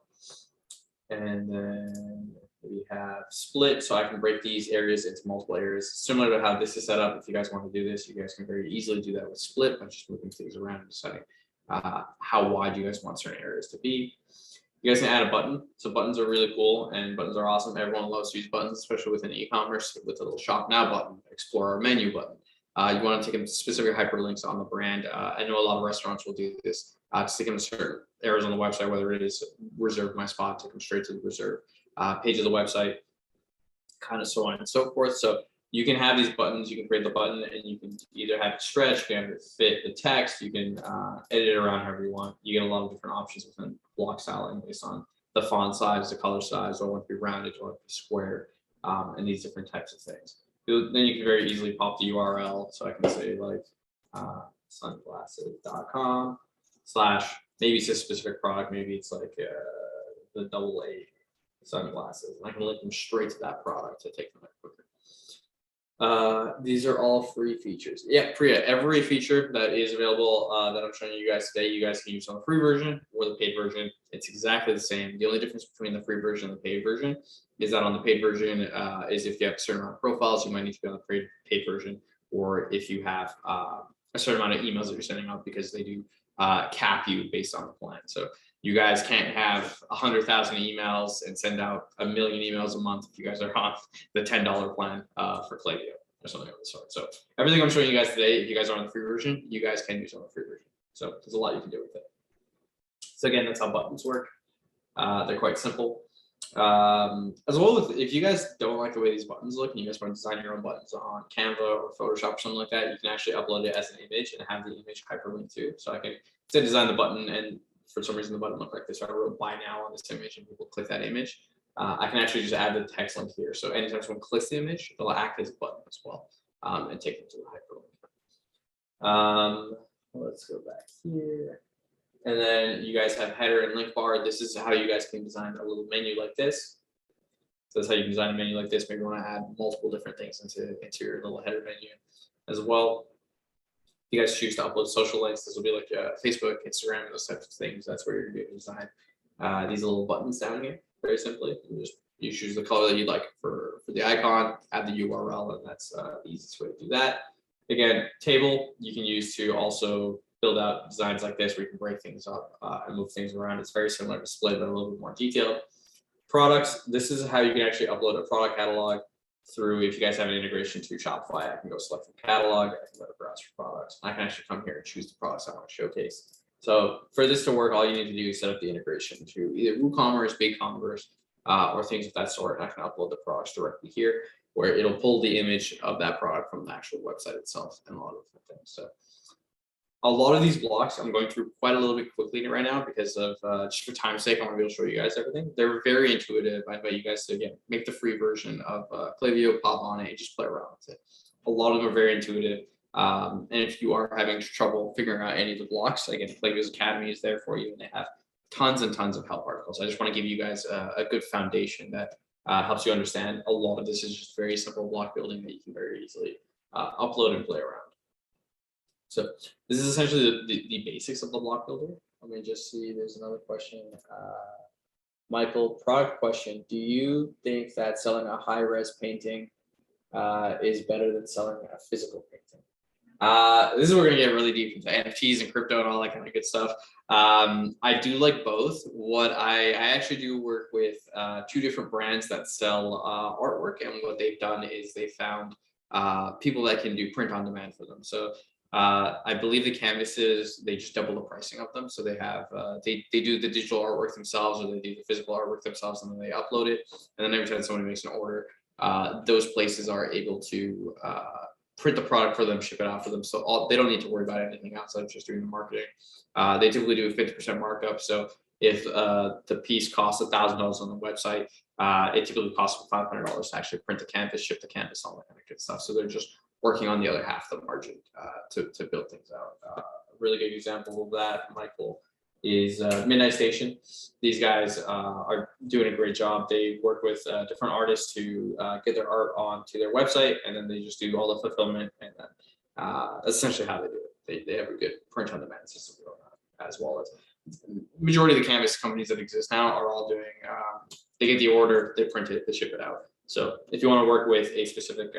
And then we have split, so I can break these areas into multiple areas. Similar to how this is set up, if you guys want to do this, you guys can very easily do that with split by just moving things around and deciding how wide you guys want certain areas to be. You guys can add a button. So buttons are really cool and buttons are awesome. Everyone loves to use buttons, especially within e-commerce with the little shop now button, explore our menu button. You want to take them to specific hyperlinks on the brand. I know a lot of restaurants will do this. Stick them to certain areas on the website, whether it is reserve my spot, take them straight to the reserve page of the website, kind of so on and so forth. So you can have these buttons, you can create the button and you can either have it stretch, you can have it fit the text, you can edit it around however you want. You get a lot of different options within block styling based on the font size, the color size, do I want it to be rounded, do I want it to be square, and these different types of things. Then you can very easily pop the URL. So I can say like sunglasses.com/ maybe it's a specific product, maybe it's like the AA sunglasses, and I can link them straight to that product to take them out quicker. These are all free features. Yeah, Priya, every feature that is available that I'm showing you guys today, you guys can use on the free version or the paid version. It's exactly the same. The only difference between the free version and the paid version is that on the paid version is if you have a certain amount of profiles, you might need to be on the paid version, or if you have a certain amount of emails that you're sending out, because they do cap you based on the plan. So you guys can't have 100,000 emails and send out 1 million emails a month if you guys are on the $10 plan for PlayView or something of the sort. So everything I'm showing you guys today, if you guys are on the free version, you guys can use on the free version. So there's a lot you can do with it. So again, that's how buttons work. They're quite simple. As well, if you guys don't like the way these buttons look and you guys want to design your own buttons on Canva or Photoshop or something like that, you can actually upload it as an image and have the image hyperlinked too. So I can instead design the button, and for some reason the button looked like this, so I wrote buy now on this image and people click that image. I can actually just add the text link here. So anytime someone clicks the image, it'll act as a button as well, and take them to the hyperlink. Let's go back here. And then you guys have header and link bar. This is how you guys can design a little menu like this. So that's how you can design a menu like this. Maybe you want to add multiple different things into your little header menu as well. If you guys choose to upload social links, this will be like Facebook, Instagram, those types of things. That's where you're going to design these little buttons down here. Very simply, you choose the color that you'd like for the icon, add the URL, and that's the easiest way to do that. Again, table you can use to also build out designs like this, where you can break things up and move things around. It's very similar to display, but a little bit more detailed. Products, this is how you can actually upload a product catalog through. If you guys have an integration to Shopify, I can go select the catalog, I can go to browse for products. I can actually come here and choose the products I want to showcase. So for this to work, all you need to do is set up the integration to either WooCommerce, BigCommerce, or things of that sort. And I can upload the products directly here, where it'll pull the image of that product from the actual website itself and a lot of different things. So a lot of these blocks I'm going through quite a little bit quickly right now because of just for time's sake, I want to be able to show you guys everything. They're very intuitive. I invite you guys to, again, make the free version of PlayView, pop on it, and just play around with it. A lot of them are very intuitive. And if you are having trouble figuring out any of the blocks, again, PlayView's Academy is there for you, and they have tons and tons of help articles. I just want to give you guys a good foundation that helps you understand. A lot of this is just very simple block building that you can very easily upload and play around. So this is essentially the basics of the block builder. Let me just see, there's another question. Michael, product question. Do you think that selling a high-res painting is better than selling a physical painting? This is where we're gonna get really deep into NFTs and crypto and all that kind of good stuff. I do like both. What I actually do work with 2 different brands that sell artwork, and what they've done is they found people that can do print on demand for them. So I believe the canvases, they just double the pricing of them. So they have they do the digital artwork themselves, or they do the physical artwork themselves, and then they upload it. And then every time someone makes an order, those places are able to print the product for them, ship it out for them. So they don't need to worry about anything outside of just doing the marketing. They typically do a 50% markup. So if the piece costs $1,000 on the website, it typically costs $500 to actually print the canvas, ship the canvas, all that kind of good stuff. So they're just working on the other half of the margin to build things out. A really good example of that, Michael, is Midnight Station. These guys are doing a great job. They work with different artists to get their art onto their website, and then they just do all the fulfillment, and then that's essentially how they do it. They have a good print on demand system going on, as well as majority of the canvas companies that exist now are all doing, they get the order, they print it, they ship it out. So if you want to work with a specific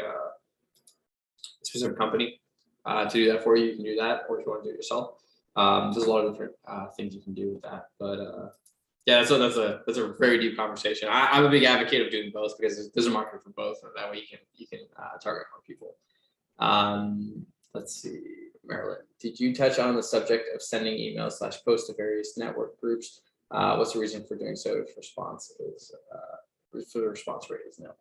company to do that for you, you can do that, or if you want to do it yourself. There's a lot of different things you can do with that, but yeah, so that's a very deep conversation. I'm a big advocate of doing both because there's a market for both, and that way you can target more people. Let's see, Marilyn, did you touch on the subject of sending emails / posts to various network groups? What's the reason for doing so? If response is for the response rate is no.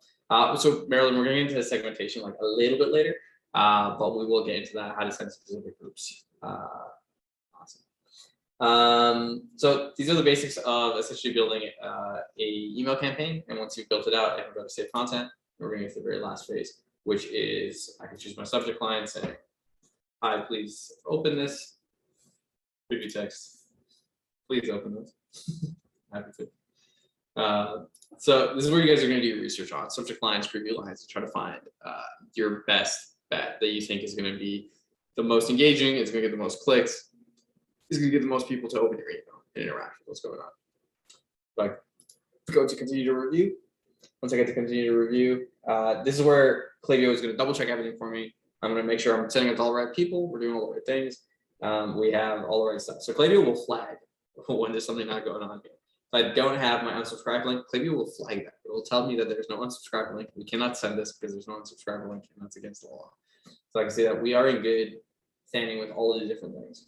So Marilyn, we're going to get into the segmentation like a little bit later, but we will get into that, how to send specific groups. Awesome. So these are the basics of essentially building a email campaign. And once you've built it out, I can go to save content. We're going to get to the very last phase, which is I can choose my subject line, say, hi, please open this. Preview text. Please open this. Happy to. So this is where you guys are going to do your research on subject lines, preview lines, to try to find your best bet that you think is going to be the most engaging. It's going to get the most clicks. It's going to get the most people to open your email and interact with what's going on. Like, go to continue to review. Once I get to continue to review, this is where Klaviyo is going to double check everything for me. I'm going to make sure I'm sending it to all the right people. We're doing all the right things. We have all the right stuff. So Klaviyo will flag when there's something not going on here. If I don't have my unsubscribe link, Klaviyo will flag that. It will tell me that there's no unsubscribe link. We cannot send this because there's no unsubscribe link, and that's against the law. So I can see that we are in good standing with all of the different things.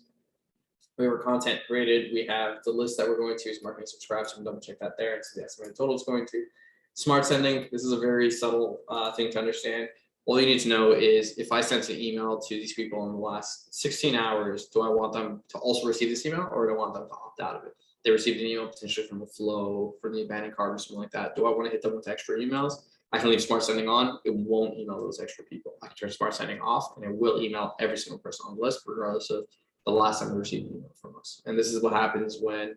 We have our content created. We have the list that we're going to is marketing subscribe. So I'm double check that there and see the estimated total it's going to. Smart sending. This is a very subtle thing to understand. All you need to know is if I sent an email to these people in the last 16 hours, do I want them to also receive this email or do I want them to opt out of it? They received an email potentially from a flow, from the abandoned cart or something like that. Do I want to hit them with extra emails? I can leave smart sending on. It won't email those extra people. I can turn smart sending off and it will email every single person on the list, regardless of the last time they received an email from us. And this is what happens when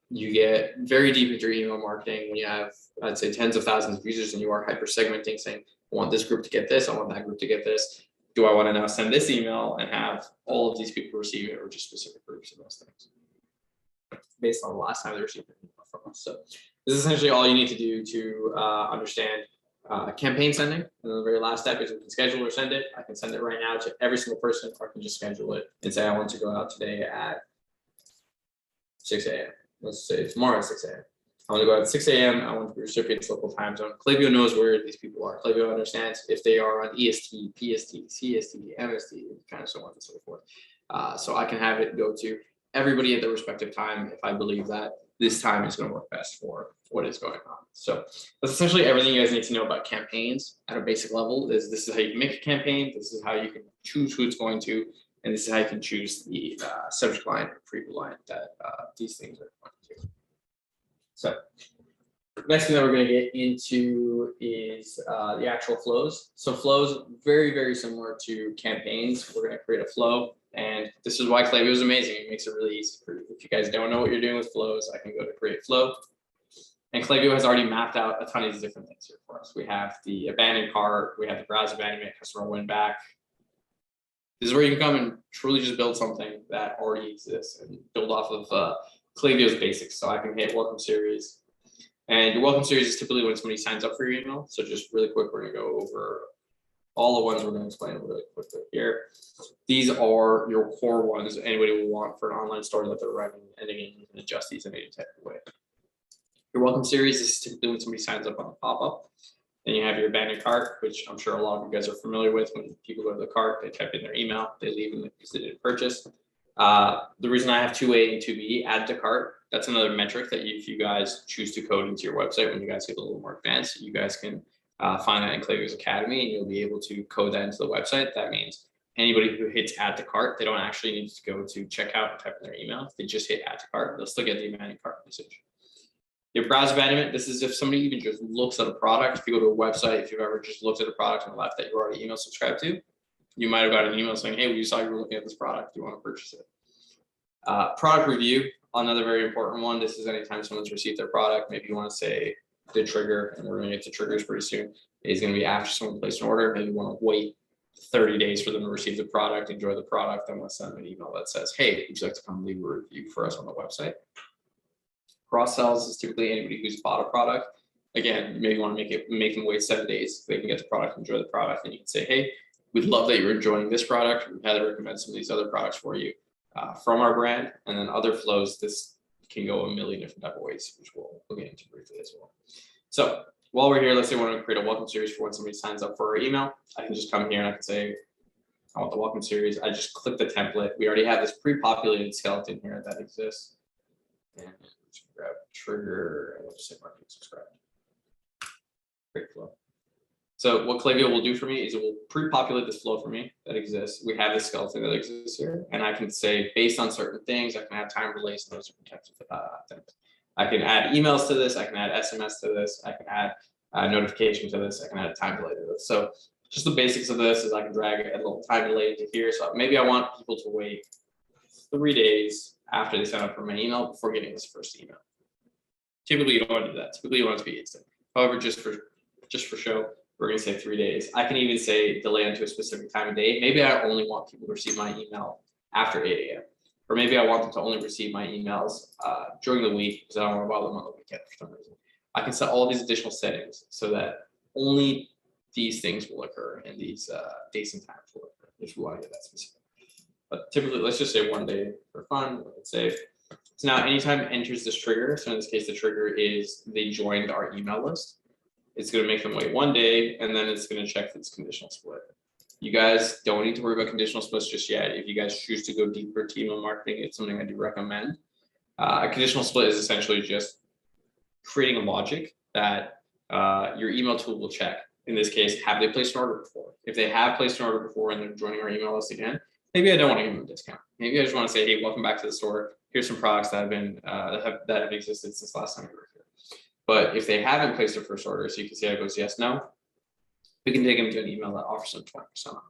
you get very deep into your email marketing, when you have, I'd say, tens of thousands of users and you are hyper segmenting, saying, I want this group to get this, I want that group to get this. Do I want to now send this email and have all of these people receive it, or just specific groups of those things based on the last time they received an email from us? So this is essentially all you need to do to understand campaign sending. And then the very last step is we can schedule or send it. I can send it right now to every single person, or I can just schedule it and say, I want to go out today at 6 a.m. Let's say tomorrow at 6 a.m. I want to go out at 6 a.m. I want the recipient's local time zone. Klaviyo knows where these people are. Klaviyo understands if they are on EST, PST, CST, MST, kind of so on and so forth. So I can have it go to everybody at their respective time if I believe that this time is going to work best for what is going on. So that's essentially everything you guys need to know about campaigns at a basic level. This is how you can make a campaign. This is how you can choose who it's going to. And this is how you can choose the subject line or preview line that these things are going to. So next thing that we're going to get into is the actual flows. So flows, very, very similar to campaigns. We're going to create a flow. And this is why Klaviyo is amazing. It makes it really easy for you. If you guys don't know what you're doing with flows, I can go to create flow. And Klaviyo has already mapped out a ton of these different things here for us. We have the abandoned cart. We have the browse abandonment, customer win back. This is where you can come and truly just build something that already exists and build off of Klaviyo's basics. So I can hit welcome series. And your welcome series is typically when somebody signs up for your email. So just really quick, we're going to go over all the ones we're going to explain really quickly here. These are your core ones anybody will want for an online store that they're running, and again, you can adjust these in any type of way. Your welcome series is typically when somebody signs up on the pop-up. Then you have your abandoned cart, which I'm sure a lot of you guys are familiar with. When people go to the cart, they type in their email, they leave and they didn't purchase. The reason I have 2A and 2B add to cart, that's another metric that if you guys choose to code into your website, when you guys get a little more advanced, you guys can find that in Klaviyo's Academy, and you'll be able to code that into the website. That means anybody who hits add to cart, they don't actually need to go to checkout and type in their email. They just hit add to cart, they'll still get the abandoned cart message. Your browse abandonment, this is if somebody even just looks at a product. If you go to a website, if you've ever just looked at a product on the left that you're already email subscribed to, you might have got an email saying, hey, we saw you were looking at this product, do you want to purchase it? Product review, another very important one. This is anytime someone's received their product, maybe you want to say the trigger, and we're going to get to triggers pretty soon, is going to be after someone placed an order. Maybe you want to wait 30 days for them to receive the product, enjoy the product, then we'll send them an email that says, hey, would you like to come leave a review for us on the website? Cross sells is typically anybody who's bought a product. Again, you maybe want to make them wait 7 days so they can get the product, enjoy the product, and you can say, hey, we'd love that you're enjoying this product. We've had to recommend some of these other products for you from our brand. And then other flows, this can go a million different type of ways, which we'll get into briefly as well. So while we're here, let's say we want to create a welcome series for when somebody signs up for our email. I can just come here and I can say, I want the welcome series. I just click the template. We already have this pre-populated skeleton here that exists. And just grab trigger and we'll just say marketing subscribe. Great flow. So what Klaviyo will do for me is it will pre-populate this flow for me that exists. We have this skeleton that exists here, and I can say based on certain things, I can have time relays and those different types of things. I can add emails to this. I can add SMS to this. I can add notification to this. I can add a time delay to this. So just the basics of this is I can drag a little time delay into here. So maybe I want people to wait 3 days after they sign up for my email before getting this first email. Typically, you don't want to do that. Typically, you want it to be instant. However, just for show, we're going to say 3 days. I can even say delay into a specific time of day. Maybe I only want people to receive my email after 8 a.m. Or maybe I want them to only receive my emails during the week because I don't want to bother them on the weekend for some reason. I can set all these additional settings so that only these things will occur and these dates and times will occur if you want to get that specific. But typically, let's just say 1 day for fun. Let's say. So now anytime it enters this trigger, so in this case, the trigger is they joined our email list. It's going to make them wait 1 day, and then it's going to check for this conditional split. You guys don't need to worry about conditional splits just yet. If you guys choose to go deeper to email marketing, it's something I do recommend. A conditional split is essentially just creating a logic that your email tool will check. In this case, have they placed an order before? If they have placed an order before and they're joining our email list again, maybe I don't want to give them a discount. Maybe I just want to say, hey, welcome back to the store. Here's some products that have been that have existed since last time you were here. But if they haven't placed their first order, so you can see how it goes yes, no, we can take them to an email that offers them 20% off.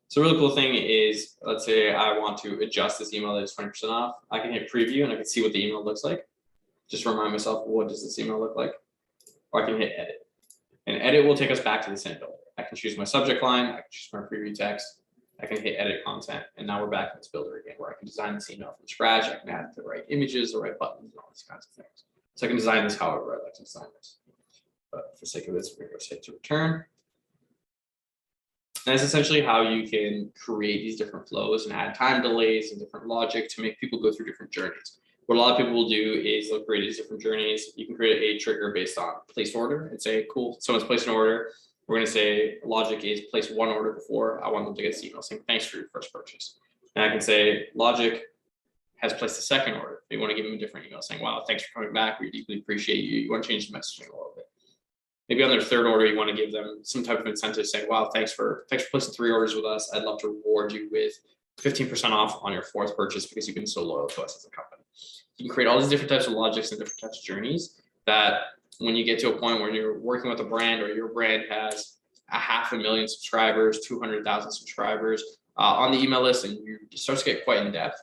So a really cool thing is, let's say I want to adjust this email that is 20% off. I can hit preview and I can see what the email looks like. Just remind myself, what does this email look like? Or I can hit edit. And edit will take us back to the same builder. I can choose my subject line, I can choose my preview text, I can hit edit content, and now we're back in this builder again where I can design this email from scratch. I can add the right images, the right buttons, and all these kinds of things. So I can design this however I'd like to design this. But for sake of this, we're going to go hit to return. And that's essentially how you can create these different flows and add time delays and different logic to make people go through different journeys. What a lot of people will do is they'll create these different journeys. You can create a trigger based on placed order and say, cool, someone's placed an order. We're going to say logic is place 1 order before. I want them to get this email saying, thanks for your first purchase. And I can say logic has placed a second order. You want to give them a different email saying, wow, thanks for coming back. We deeply appreciate you. You want to change the messaging a little bit. Maybe on their third order, you want to give them some type of incentive saying, wow, thanks for placing 3 orders with us. I'd love to reward you with 15% off on your 4th purchase because you've been so loyal to us as a company. You can create all these different types of logics and different types of journeys that when you get to a point where you're working with a brand or your brand has 500,000 subscribers, 200,000 subscribers on the email list, and you start to get quite in depth,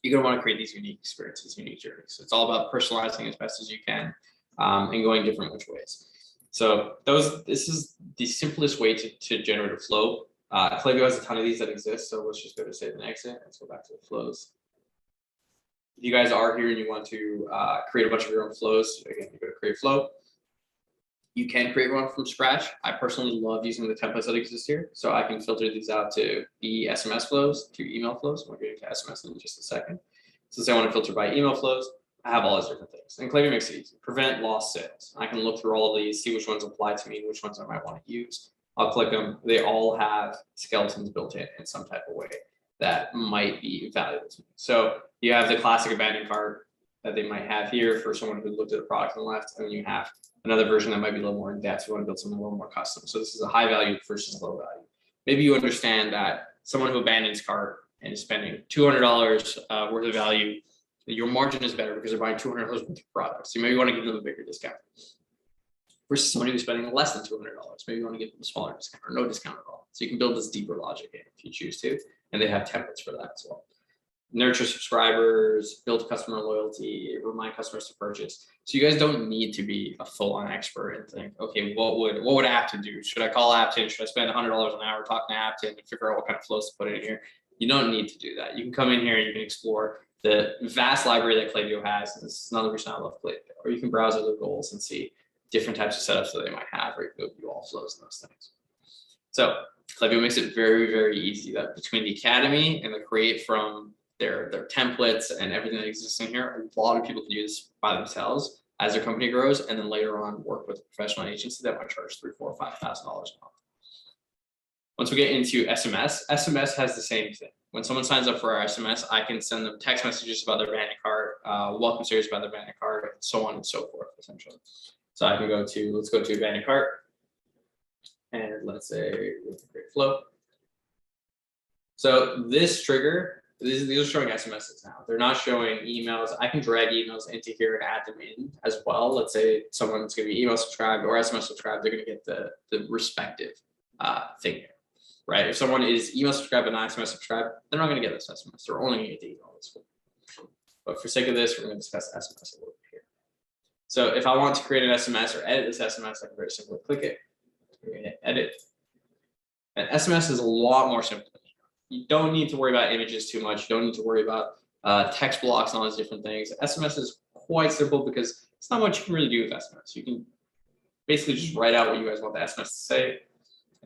you're going to want to create these unique experiences, unique journeys. So it's all about personalizing as best as you can and going different which ways. So this is the simplest way to generate a flow. Klaviyo has a ton of these that exist. So let's just go to save and exit. Let's go back to the flows. If you guys are here and you want to create a bunch of your own flows, again, you go to create flow. You can create one from scratch. I personally love using the templates that exist here. So I can filter these out to the SMS flows, to email flows. We'll get into SMS in just a second. So say I want to filter by email flows, I have all these different things. And Klaviyo makes it easy. Prevent lost sales. I can look through all of these, see which ones apply to me, which ones I might want to use. I'll click them. They all have skeletons built in some type of way that might be valuable to me. So you have the classic abandoned cart that they might have here for someone who looked at the product on the left, and then you have another version that might be a little more in depth. You want to build something a little more custom. So this is a high value versus low value. Maybe you understand that someone who abandons cart and is spending $200 worth of value, your margin is better because they're buying $200 worth of products. So you maybe want to give them a bigger discount. Versus somebody who's spending less than $200, maybe you want to give them a smaller discount or no discount at all. So you can build this deeper logic in if you choose to, and they have templates for that as well. Nurture subscribers, build customer loyalty, remind customers to purchase. So you guys don't need to be a full-on expert and think, okay, what would Apton do? Should I call Apton? Should I spend $100 an hour talking to Apton and figure out what kind of flows to put in here? You don't need to do that. You can come in here and you can explore the vast library that Klaviyo has. And this is another reason I love Klaviyo. Or you can browse other goals and see different types of setups that they might have, or you can go view all flows and those things. So Klaviyo makes it very, very easy that between the academy and the create from their templates and everything that exists in here, a lot of people can do this by themselves as their company grows, and then later on work with a professional agency that might charge $3,000, $4,000, $5,000 a month. Once we get into SMS has the same thing. When someone signs up for our SMS, I can send them text messages about their abandoned cart, welcome series about their abandoned cart, and so on and so forth, essentially. So I can go to, let's go to abandoned cart. And let's say we create flow. So this trigger, these are showing SMSs now. They're not showing emails. I can drag emails into here and add them in as well. Let's say someone's going to be email subscribed or SMS subscribed. They're going to get the respective thing here, right? If someone is email subscribed and not SMS subscribed, they're not going to get this SMS. They're only going to get the email. But for sake of this, we're going to discuss SMS a little bit here. So if I want to create an SMS or edit this SMS, I can very simply click it. We're going to hit edit. And SMS is a lot more simple. You don't need to worry about images too much. You don't need to worry about text blocks and all those different things. SMS is quite simple because it's not much you can really do with SMS. You can basically just write out what you guys want the SMS to say.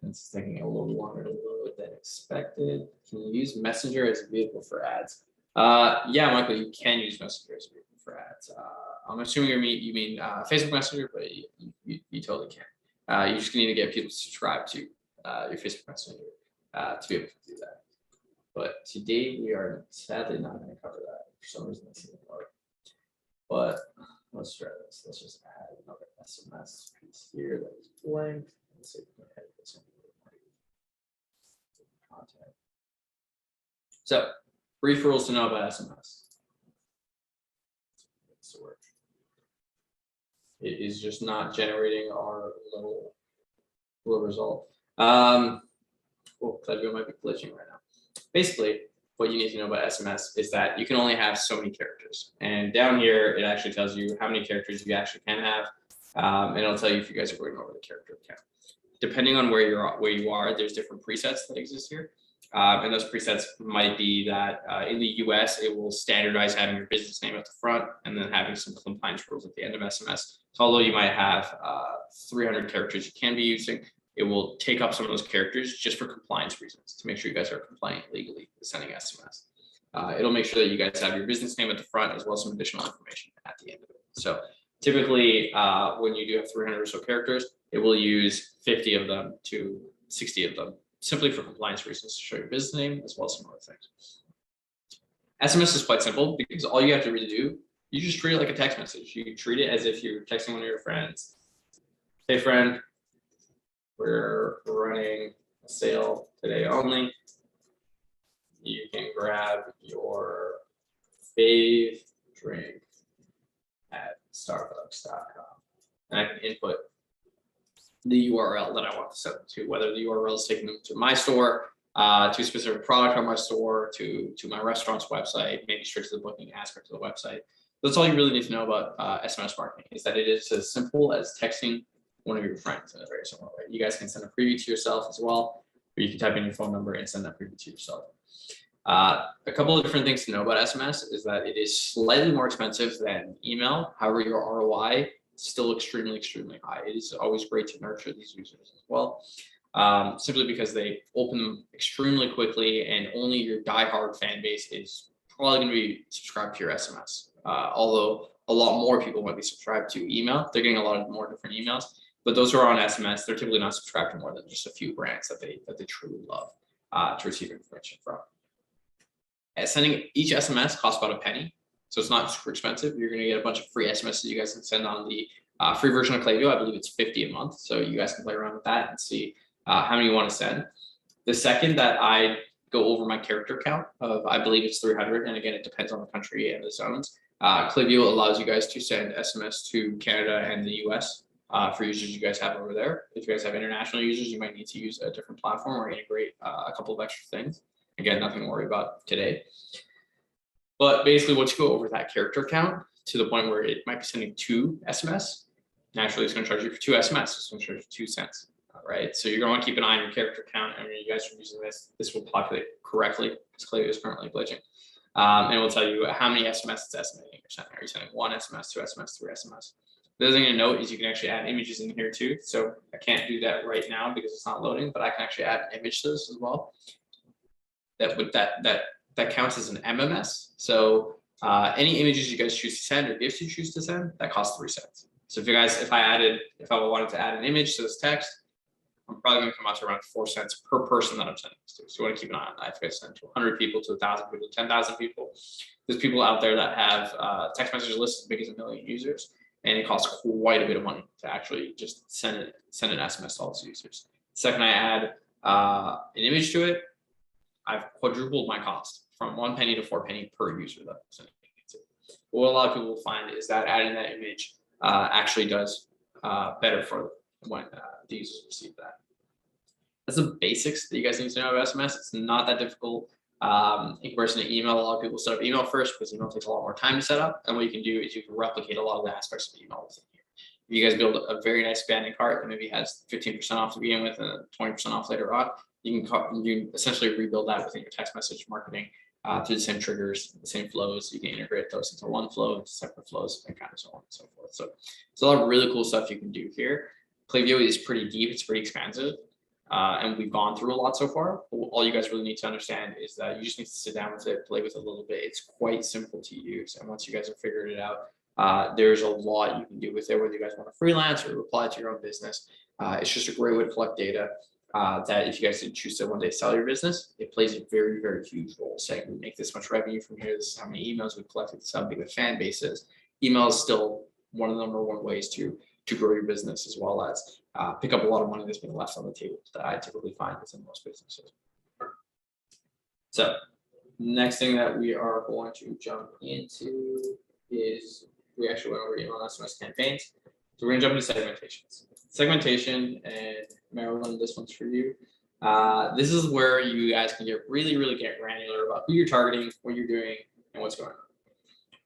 And it's taking a little longer to load than expected. Can you use Messenger as a vehicle for ads? Yeah, Michael, you can use Messenger as a vehicle for ads. I'm assuming you mean Facebook Messenger, but you totally can. You just need to get people to subscribe to your Facebook Messenger to be able to do that. But today we are sadly not going to cover that. For some reason, that's in the part. But let's try this. Let's just add another SMS piece here that is blank. Let's see if we can edit this one. Content. So, brief rules to know about SMS. It is just not generating our little result. Oh, PlayView might be glitching right now. Basically, what you need to know about SMS is that you can only have so many characters. And down here, it actually tells you how many characters you actually can have. And it'll tell you if you guys are going over the character count. Depending on where you are, there's different presets that exist here. And those presets might be that in the US, it will standardize having your business name at the front and then having some compliance rules at the end of SMS. So although you might have 300 characters you can be using, it will take up some of those characters just for compliance reasons to make sure you guys are compliant legally with sending SMS. It'll make sure that you guys have your business name at the front as well as some additional information at the end of it. So typically, when you do have 300 or so characters, it will use 50 of them to 60 of them simply for compliance reasons to show your business name as well as some other things. SMS is quite simple because all you have to really do, you just treat it like a text message. You treat it as if you're texting one of your friends. Hey friend, we're running a sale today only. You can grab your fave drink at starbucks.com. And I can input the URL that I want to send them to, whether the URL is taking them to my store, to a specific product on my store, to my restaurant's website, maybe straight to the booking aspect of the website. That's all you really need to know about SMS marketing, is that it is as simple as texting one of your friends in a very similar way. You guys can send a preview to yourself as well, or you can type in your phone number and send that preview to yourself. A couple of different things to know about SMS is that it is slightly more expensive than email. However, your ROI is still extremely, extremely high. It is always great to nurture these users as well, simply because they open them extremely quickly and only your diehard fan base is probably going to be subscribed to your SMS. Although a lot more people might be subscribed to email. They're getting a lot of more different emails, but those who are on SMS, they're typically not subscribed to more than just a few brands that they truly love to receive information from. Sending each SMS costs about a penny, so it's not super expensive. You're going to get a bunch of free SMSs you guys can send on the free version of ClayView. I believe it's $50 a month, so you guys can play around with that and see how many you want to send. The second that I go over my character count of, I believe it's 300, and again, it depends on the country and the zones. ClayView allows you guys to send SMS to Canada and the US for users you guys have over there. If you guys have international users, you might need to use a different platform or integrate a couple of extra things. Again, nothing to worry about today. But basically, once you go over that character count to the point where it might be sending 2 SMS, naturally it's going to charge you for 2 SMS. It's going to charge you 2 cents. All right. So you're going to keep an eye on your character count. And when you guys are using this will populate correctly because ClayView is currently glitching. And it will tell you how many SMS it's estimating you're sending. Are you sending 1 SMS, 2 SMS, 3 SMS? The other thing to note is you can actually add images in here too. So I can't do that right now because it's not loading, but I can actually add an image to this as well. That counts as an MMS. So any images you guys choose to send or gifts you choose to send, that costs 3 cents. So if I wanted to add an image to this text, I'm probably going to come out to around 4 cents per person that I'm sending this to. So you want to keep an eye on that. If you guys send to 100 people, to 1,000 people, 10,000 people, there's people out there that have text message lists as big as 1 million users, and it costs quite a bit of money to actually just send an SMS to all those users. second I add an image to it, I've quadrupled my cost from 1 penny to 4 penny per user that I'm sending it to. What a lot of people will find is that adding that image actually does better for them when the users receive that. That's the basics that you guys need to know about SMS. It's not that difficult. In comparison to email, a lot of people set up email first because email takes a lot more time to set up. And what you can do is you can replicate a lot of the aspects of email within here. If you guys build a very nice banding cart that maybe has 15% off to begin with and 20% off later on, you can essentially rebuild that within your text message marketing through the same triggers, the same flows. You can integrate those into one flow, into separate flows, and kind of so on and so forth. So it's a lot of really cool stuff you can do here. PlayView is pretty deep. It's pretty expansive. And we've gone through a lot so far. All you guys really need to understand is that you just need to sit down with it, play with it a little bit. It's quite simple to use. And once you guys have figured it out, there's a lot you can do with it, whether you guys want to freelance or apply to your own business. It's just a great way to collect data that if you guys did choose to one day sell your business, it plays a very, very huge role. Saying we make this much revenue from here, this is how many emails we've collected, this is how big the fan base is. Email is still one of the #1 ways to grow your business, as well as pick up a lot of money that's been left on the table that I typically find within most businesses. So next thing that we are going to jump into is we actually went over email SMS campaigns. So we're gonna jump into segmentations. Segmentation, and Marilyn, this one's for you. This is where you guys can get really get granular about who you're targeting, what you're doing, and what's going on.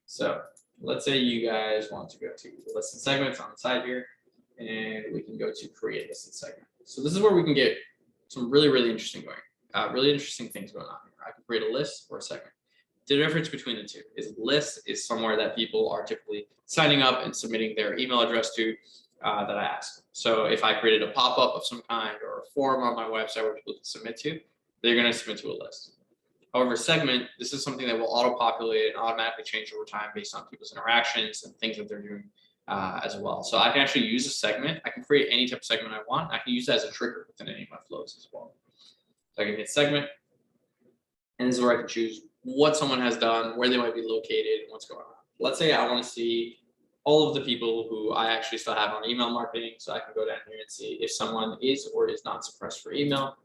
So let's say you guys want to go to listen segments on the side here, and we can go to create listen segment. So this is where we can get some really interesting things going on here. I can create a list or a segment. The difference between the two is list is somewhere that people are typically signing up and submitting their email address to that I ask. So if I created a pop-up of some kind or a form on my website where people can submit to, they're going to submit to a list. However, segment, this is something that will auto-populate and automatically change over time based on people's interactions and things that they're doing as well. So I can actually use a segment. I can create any type of segment I want. I can use that as a trigger within any of my flows as well. So I can hit segment, and this is where I can choose what someone has done, where they might be located, and what's going on. Let's say I want to see all of the people who I actually still have on email marketing. So I can go down here and see if someone is or is not suppressed for email.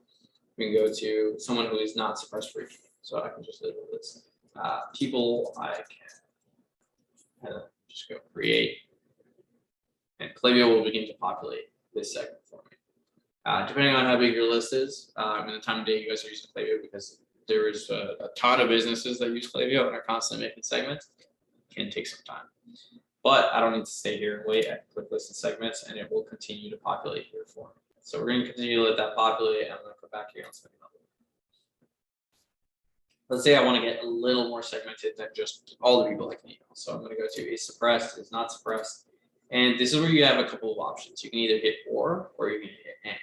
We can go to someone who is not suppressed for email. So I can just label this people. I can just go create, and PlayView will begin to populate this segment for me. Depending on how big your list is, and the time of day you guys are using PlayView, because there is a ton of businesses that use PlayView and are constantly making segments, it can take some time. But I don't need to stay here and wait. I can click listen segments, and it will continue to populate here for me. So we're going to continue to let that populate, and I'm going to come back here and segment. Let's say I want to get a little more segmented than just all the people I can email. So I'm going to go to is suppressed, is not suppressed. And this is where you have a couple of options. You can either hit or you can hit and.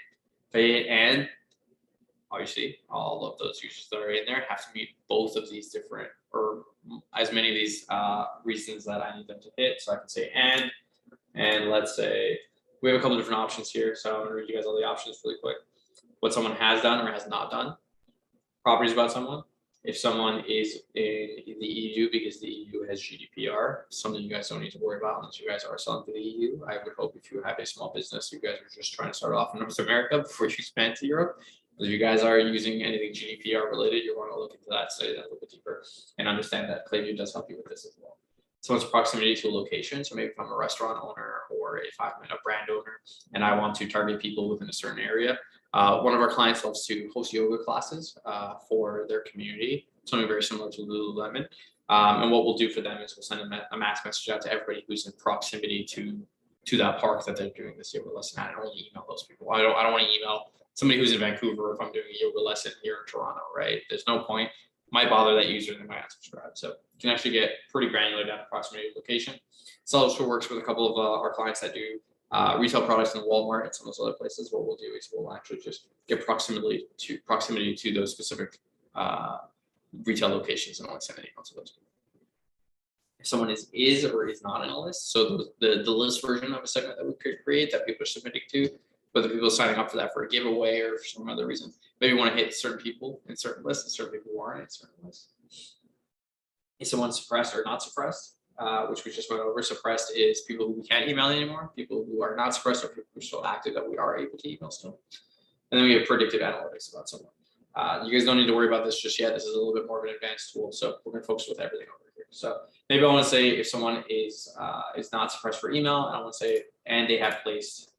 If I hit and, obviously, all of those users that are in there have to meet both of these different, or as many of these reasons that I need them to hit. So I can say and let's say we have a couple of different options here. So I'm going to read you guys all the options really quick. What someone has done or has not done. Properties about someone. If someone is in the EU, because the EU has GDPR, something you guys don't need to worry about unless you guys are selling to the EU. I would hope if you have a small business, you guys are just trying to start off in North America before you expand to Europe. If you guys are using anything GDPR related, you want to look into that, study that a little bit deeper, and understand that PlayView does help you with this as well. Someone's proximity to a location. So maybe if I'm a restaurant owner or if I'm a brand owner and I want to target people within a certain area. One of our clients loves to host yoga classes for their community, something very similar to Lululemon. And what we'll do for them is we'll send a mass message out to everybody who's in proximity to that park that they're doing this yoga lesson at, and only email those people. I don't want to email somebody who's in Vancouver if I'm doing a yoga lesson here in Toronto, right? There's no point. Might bother that user, they might unsubscribe. So you can actually get pretty granular down to proximity to location. This also works with a couple of our clients that do retail products in Walmart and some of those other places. What we'll do is we'll actually just get proximity to those specific retail locations and only send an email to those people. If someone is or is not in a list, so the list version of a segment that we could create that people are submitting to, whether people are signing up for that for a giveaway or for some other reason, maybe we want to hit certain people in certain lists and certain people who aren't in certain lists. Is someone suppressed or not suppressed? Which we just went over. Suppressed is people who we can't email anymore. People who are not suppressed are people who are still active that we are able to email still. And then we have predictive analytics about someone. You guys don't need to worry about this just yet. This is a little bit more of an advanced tool. So we're going to focus with everything over here. So maybe I want to say if someone is not suppressed for email, and I want to say, and they have placed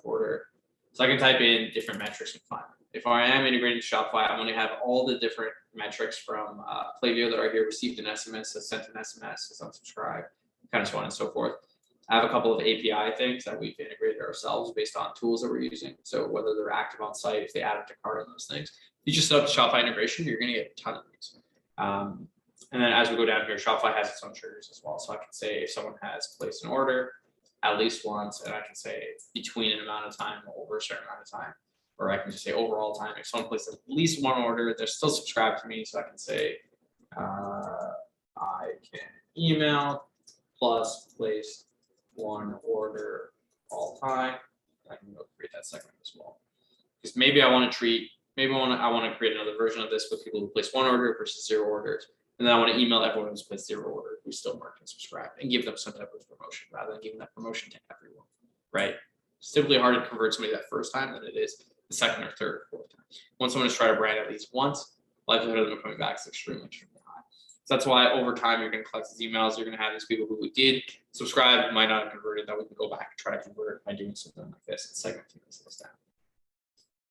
order. So I can type in different metrics and find them. If I am integrating to Shopify, I'm going to have all the different metrics from PlayView that are here: received an SMS, sent an SMS, unsubscribed, kind of so on and so forth. I have a couple of API things that we've integrated ourselves based on tools that we're using. So whether they're active on site, if they add it to cart, and those things. If you just set up Shopify integration, you're going to get a ton of these. And then as we go down here, Shopify has its own triggers as well. So I can say if someone has placed an order at least once, and I can say between an amount of time or over a certain amount of time, or I can just say overall time. If someone placed at least one order, they're still subscribed to me. So I can say I can email plus place one order all time. I can go create that segment as well. Because maybe I want to treat, maybe I want to create another version of this with people who place one order versus 0 orders. And then I want to email everyone who's placed 0 order who's still marked and subscribed and give them some type of promotion rather than giving that promotion to everyone, right? It's typically hard to convert somebody that first time than it is the second or third or fourth time. Once someone has tried a brand at least once, likelihood of them coming back is extremely high. So that's why over time you're going to collect these emails. You're going to have these people who did subscribe, might not have converted, that we can go back and try to convert by doing something like this and segmenting this list down.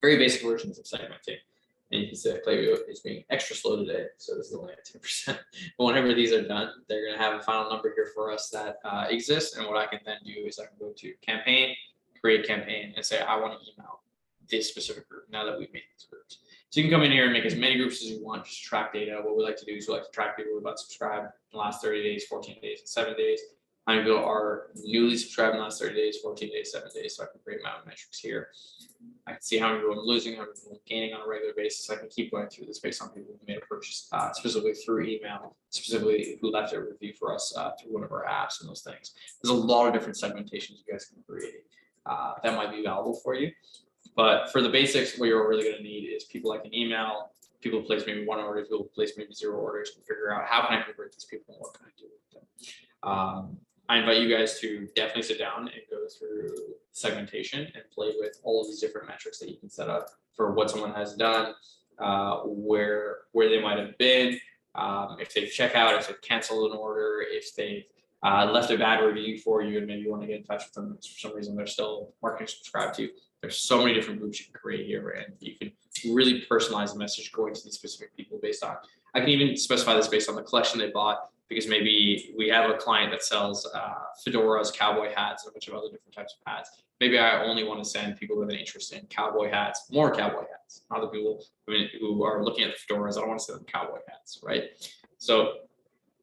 Very basic versions of segmenting. And you can see that PlayView is being extra slow today, so this is only at 10%. But whenever these are done, they're going to have a final number here for us that exists. And what I can then do is I can go to campaign, create campaign, and say I want to email this specific group now that we've made these groups. So you can come in here and make as many groups as you want, just track data. What we like to do is we like to track people who have unsubscribed in the last 30 days, 14 days, and 7 days. How many people are newly subscribed in the last 30 days, 14 days, 7 days. So I can create my own metrics here. I can see how many people I'm losing, how many people I'm gaining on a regular basis. I can keep going through this based on people who made a purchase, specifically through email, specifically who left a review for us through one of our apps and those things. There's a lot of different segmentations you guys can create that might be valuable for you. But for the basics, what you're really going to need is people like an email, people who place maybe 1 order, people who place maybe 0 orders, and figure out how can I convert these people and what can I do with them. I invite you guys to definitely sit down and go through segmentation and play with all of these different metrics that you can set up for what someone has done, where they might have been, if they've checked out, if they've canceled an order, if they've left a bad review for you and maybe you want to get in touch with them for some reason they're still marketing subscribed to you. There's so many different groups you can create here, and you can really personalize the message going to these specific people based on, I can even specify this based on the collection they bought, because maybe we have a client that sells fedoras, cowboy hats, and a bunch of other different types of hats. Maybe I only want to send people with an interest in cowboy hats, more cowboy hats. Other people who are looking at the fedoras, I don't want to send them cowboy hats, right? So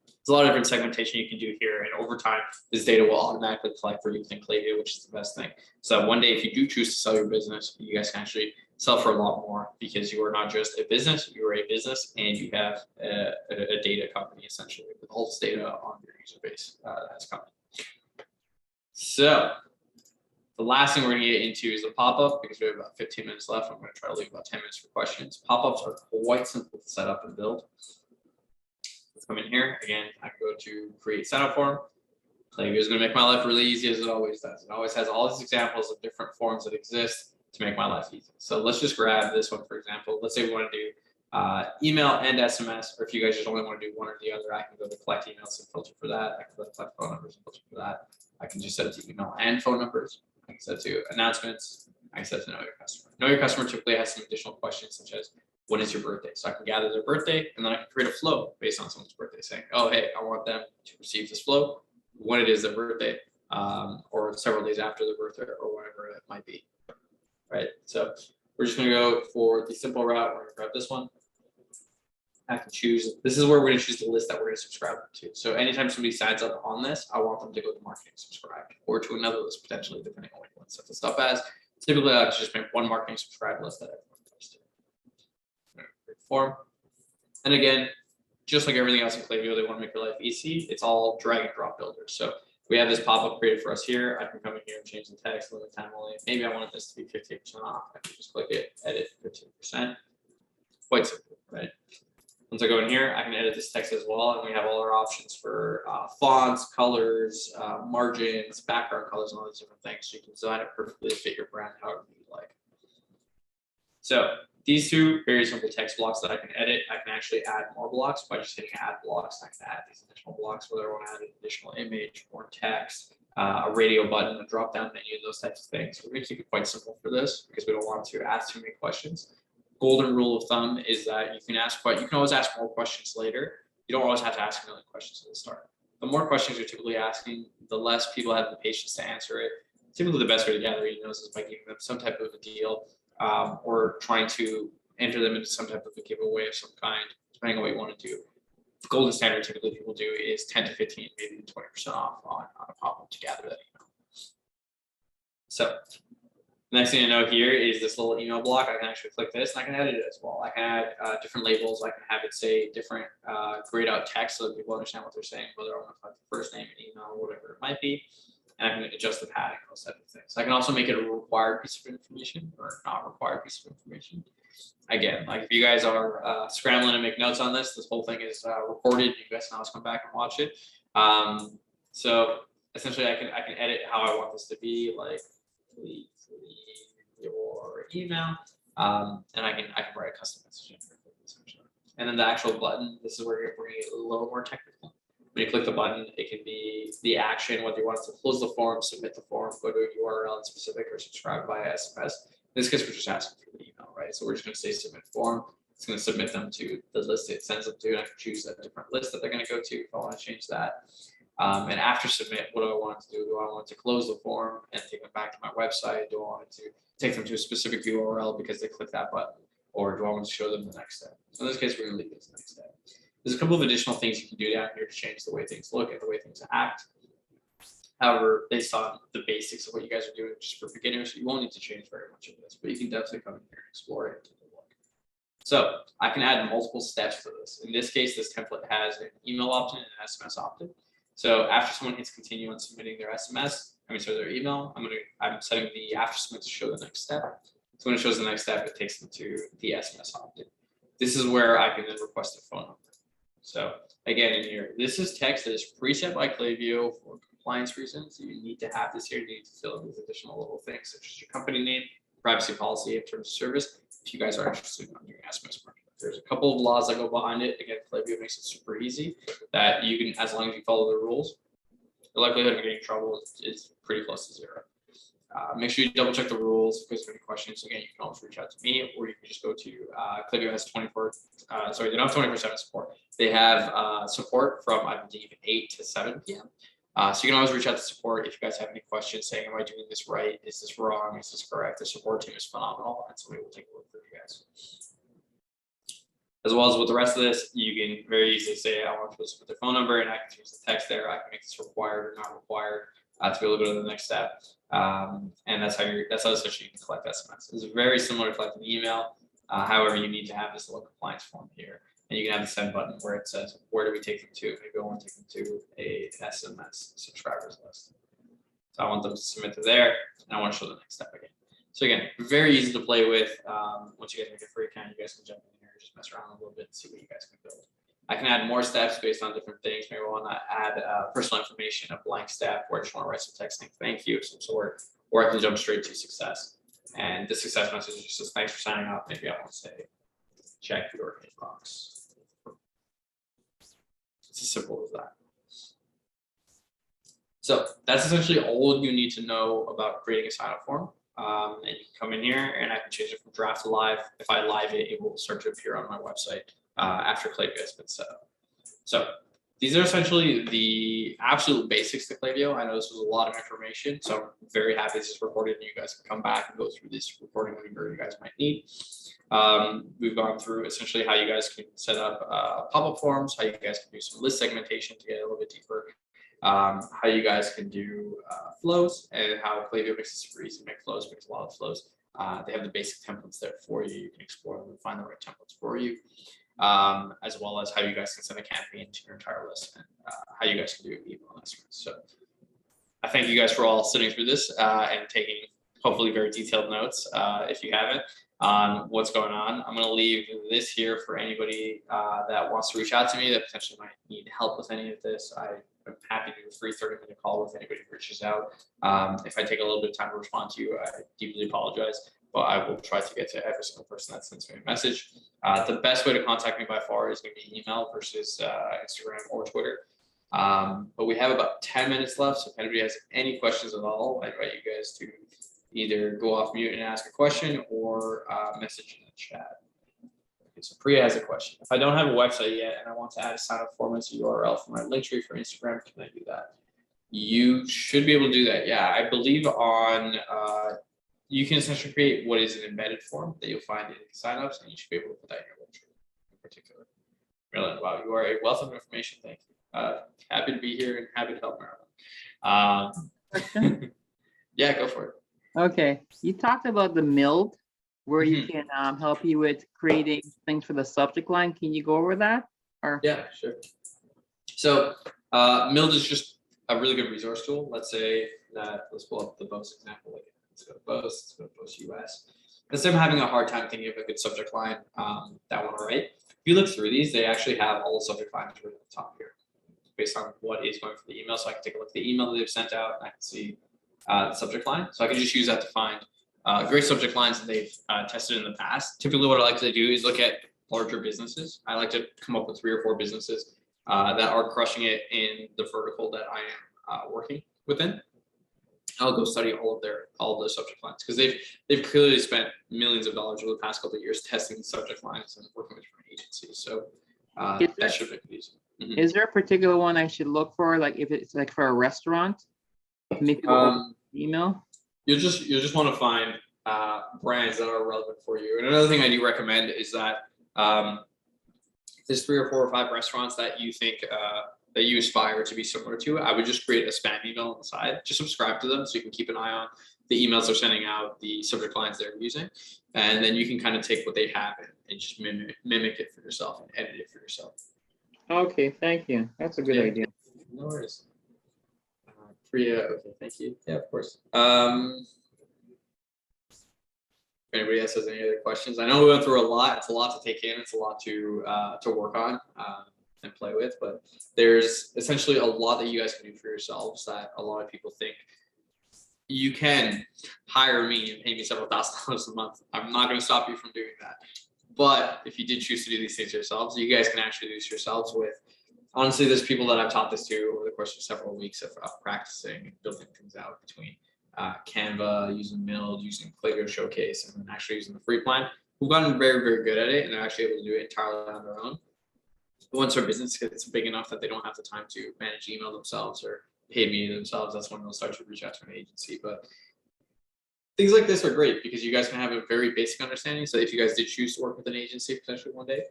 there's a lot of different segmentation you can do here, and over time, this data will automatically collect for you within PlayView, which is the best thing. So one day, if you do choose to sell your business, you guys can actually sell for a lot more because you are not just a business, you are a business, and you have a data company essentially with all this data on your user base that has come in. So the last thing we're going to get into is the pop-up, because we have about 15 minutes left. I'm going to try to leave about 10 minutes for questions. Pop-ups are quite simple to set up and build. Let's come in here. Again, I can go to create setup form. PlayView is going to make my life really easy, as it always does. It always has all these examples of different forms that exist to make my life easy. So let's just grab this one, for example. Let's say we want to do email and SMS, or if you guys just only want to do one or the other, I can go to collect emails and filter for that. I can go to collect phone numbers and filter for that. I can just set it to email and phone numbers. I can set it to announcements. I can set it to know your customer. Know your customer typically has some additional questions such as, when is your birthday? So I can gather their birthday, and then I can create a flow based on someone's birthday, saying, oh, hey, I want them to receive this flow when it is their birthday, or several days after their birthday, or whatever it might be. Right, so we're just going to go for the simple route. We're going to grab this one. I can choose. This is where we're going to choose the list that we're going to subscribe to. So anytime somebody signs up on this, I want them to go to marketing subscribed or to another list potentially, depending on what you want to set the stuff as. Typically, I like to just make one marketing subscribed list that everyone goes to. Create form, and again, just like everything else in PlayView, they want to make your life easy. It's all drag and drop builders. So we have this pop-up created for us here. I can come in here and change the text, limit time only. Maybe I wanted this to be 15% off. I can just click it, edit 15%. Quite simple, right? Once I go in here, I can edit this text as well, and we have all our options for fonts, colors, margins, background colors, and all these different things. So you can design it perfectly to fit your brand however you like. So these two very simple text blocks that I can edit. I can actually add more blocks by just hitting add blocks. I can add these additional blocks, whether I want to add an additional image, more text, a radio button, a drop-down menu, those types of things. We're going to keep it quite simple for this because we don't want to ask too many questions. Golden rule of thumb is that you can always ask more questions later. You don't always have to ask a million questions at the start. The more questions you're typically asking, the less people have the patience to answer it. Typically, the best way to gather emails is by giving them some type of a deal, or trying to enter them into some type of a giveaway of some kind, depending on what you want to do. The golden standard typically people do is 10 to 15, maybe 20% off on a pop-up to gather that email. So the next thing to know here is this little email block. I can actually click this and I can edit it as well. I can add different labels. I can have it say different grayed out text so that people understand what they're saying, whether I want to put the first name and email or whatever it might be. And I can adjust the padding, those type of things. I can also make it a required piece of information or not required piece of information. Again, like if you guys are scrambling to make notes on this whole thing is recorded. You guys can always come back and watch it. So essentially, I can edit how I want this to be. Like, please leave your email, and I can write a custom message in here, essentially. And then the actual button. This is where you're bringing it a little more technical. When you click the button, it can be the action, whether you want to close the form, submit the form, go to a URL in specific, or subscribe via SMS. In this case, we're just asking for the email, right? So we're just going to say submit form. It's going to submit them to the list it sends them to, and I can choose a different list that they're going to go to if I want to change that. And after submit, what do I want to do? Do I want to close the form and take them back to my website? Do I want to take them to a specific URL because they click that button? Or do I want to show them the next step? So in this case, we're going to leave this next step. There's a couple of additional things you can do down here to change the way things look and the way things act. However, based on the basics of what you guys are doing, just for beginners, you won't need to change very much of this, but you can definitely come in here and explore it and take a look. So I can add multiple steps to this. In this case, this template has an email opt-in and an SMS opt-in. So after someone hits continue on submitting their their email, I'm setting the after submit to show the next step. So when it shows the next step, it takes them to the SMS opt-in. This is where I can then request a phone number. So again, in here, this is text that is preset by PlayView for compliance reasons. You need to have this here. You need to fill in these additional little things such as your company name, privacy policy, and terms of service. If you guys are interested in doing SMS marketing, there's a couple of laws that go behind it. Again, PlayView makes it super easy that you can, as long as you follow the rules, the likelihood of getting in trouble is pretty close to zero. Make sure you double check the rules. If you have any questions, again, you can always reach out to me, or you can just go to PlayView has 24. Sorry, they don't have 24/7 support. They have support from, I believe, 8 to 7 p.m. So you can always reach out to support if you guys have any questions saying, am I doing this right? Is this wrong? Is this correct? The support team is phenomenal, and somebody will take a look for you guys. As well as with the rest of this, you can very easily say, I want to put their phone number, and I can change the text there. I can make this required or not required to be able to go to the next step. And that's how essentially you can collect SMS. It's very similar to collecting email. However, you need to have this little compliance form here, and you can have the send button where it says, where do we take them to? Maybe I want to take them to a SMS subscribers list. So I want them to submit to there, and I want to show the next step again. So again, very easy to play with. Once you guys make a free account, you guys can jump in here and just mess around a little bit and see what you guys can build. I can add more steps based on different things. Maybe I want to add personal information, a blank step, where I just want to write some text saying thank you of some sort, or I can jump straight to success. And the success message is just thanks for signing up. Maybe I want to say, check your inbox. It's as simple as that. So that's essentially all you need to know about creating a sign-up form. And you can come in here and I can change it from draft to live. If I live it, it will start to appear on my website after PlayView has been set up. So these are essentially the absolute basics to PlayView. I know this was a lot of information, so I'm very happy this is recorded and you guys can come back and go through this recording whenever you guys might need. We've gone through essentially how you guys can set up pop-up forms, how you guys can do some list segmentation to get a little bit deeper, how you guys can do flows, and how PlayView makes it super easy to make flows, makes a lot of flows. They have the basic templates there for you. You can explore them and find the right templates for you. As well as how you guys can send a campaign to your entire list, and how you guys can do email announcements. So I thank you guys for all sitting through this and taking hopefully very detailed notes if you haven't. on what's going on. I'm going to leave this here for anybody that wants to reach out to me that potentially might need help with any of this. I'm happy to do a free 30-minute call with anybody who reaches out. If I take a little bit of time to respond to you, I deeply apologize, but I will try to get to every single person that sends me a message. The best way to contact me by far is going to be email versus Instagram or Twitter. But we have about 10 minutes left, so if anybody has any questions at all, I invite you guys to either go off mute and ask a question or message in the chat. Okay, so Priya has a question. If I don't have a website yet and I want to add a sign up form as a URL for my link tree for Instagram, can I do that? You should be able to do that. Yeah, I believe on, you can essentially create what is an embedded form that you'll find in signups, and you should be able to put that in your link tree in particular. Marilyn, wow, you are a wealth of information. Thank you. Happy to be here and happy to help Marilyn. Yeah, go for it. Okay, you talked about the MILD, where you can help you with creating things for the subject line. Can you go over that? Or yeah, sure. So MILD is just a really good resource tool. Let's say that, let's pull up the Boast example again. Let's go to Boast, let's go to Boast US. Let's say I'm having a hard time thinking of a good subject line that I want to write. If you look through these, they actually have all the subject lines right at the top here, based on what is going for the email. So I can take a look at the email that they've sent out, and I can see the subject line. So I can just use that to find great subject lines that they've tested in the past. Typically what I like to do is look at larger businesses. I like to come up with 3 or 4 businesses that are crushing it in the vertical that I am working within. I'll go study all of their subject lines, because they've clearly spent millions of dollars over the past couple of years testing the subject lines and working with different agencies. So that should make it easy. Is there a particular one I should look for? Like if it's like for a restaurant, maybe email. You'll just want to find brands that are relevant for you. And another thing I do recommend is that there's 3 or 4 or 5 restaurants that you think that you aspire to be similar to. I would just create a spam email on the side. Just subscribe to them so you can keep an eye on the emails they're sending out, the subject lines they're using, and then you can kind of take what they have and just mimic it for yourself and edit it for yourself. Okay, thank you. That's a good idea. No worries. Priya, okay, thank you. Yeah, of course. If anybody else has any other questions, I know we went through a lot. It's a lot to take in. It's a lot to work on and play with. But there's essentially a lot that you guys can do for yourselves that a lot of people think. You can hire me and pay me several $1,000s a month. I'm not going to stop you from doing that. But if you did choose to do these things yourselves, you guys can actually do this yourselves with. Honestly, there's people that I've taught this to over the course of several weeks of practicing and building things out between Canva, using MILD, using PlayView Showcase, and then actually using the free plan, who've gotten very, very good at it and they're actually able to do it entirely on their own. Once our business gets big enough that they don't have the time to manage email themselves or pay me themselves, that's when they'll start to reach out to an agency. But things like this are great because you guys can have a very basic understanding. So if you guys did choose to work with an agency potentially one day,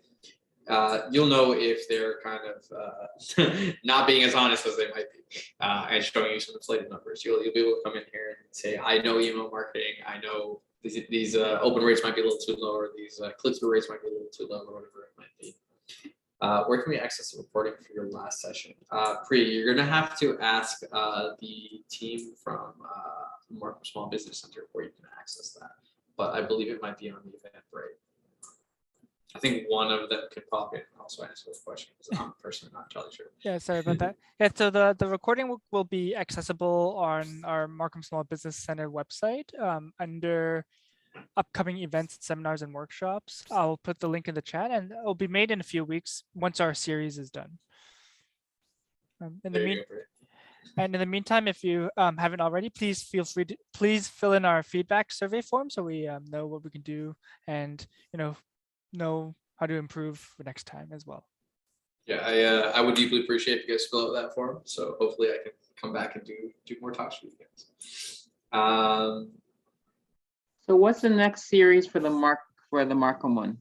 you'll know if they're kind of not being as honest as they might be and showing you some inflated numbers. You'll be able to come in here and say, I know email marketing. I know these open rates might be a little too low, or these click-through rates might be a little too low, or whatever it might be. Where can we access the reporting for your last session? Priya, you're going to have to ask the team from Markham Small Business Center where you can access that. But I believe it might be on the Eventbrite. I think one of them could pop in and also answer those questions. I'm personally not entirely sure. Yeah, sorry about that. Yeah, so the recording will be accessible on our Markham Small Business Center website under upcoming events, seminars, and workshops. I'll put the link in the chat, and it'll be made in a few weeks once our series is done. In the meantime, if you haven't already, please feel free to fill in our feedback survey form so we know what we can do and know how to improve for next time as well. Yeah, I would deeply appreciate if you guys fill out that form. So hopefully I can come back and do more talks with you guys. So what's the next series for the Markham one?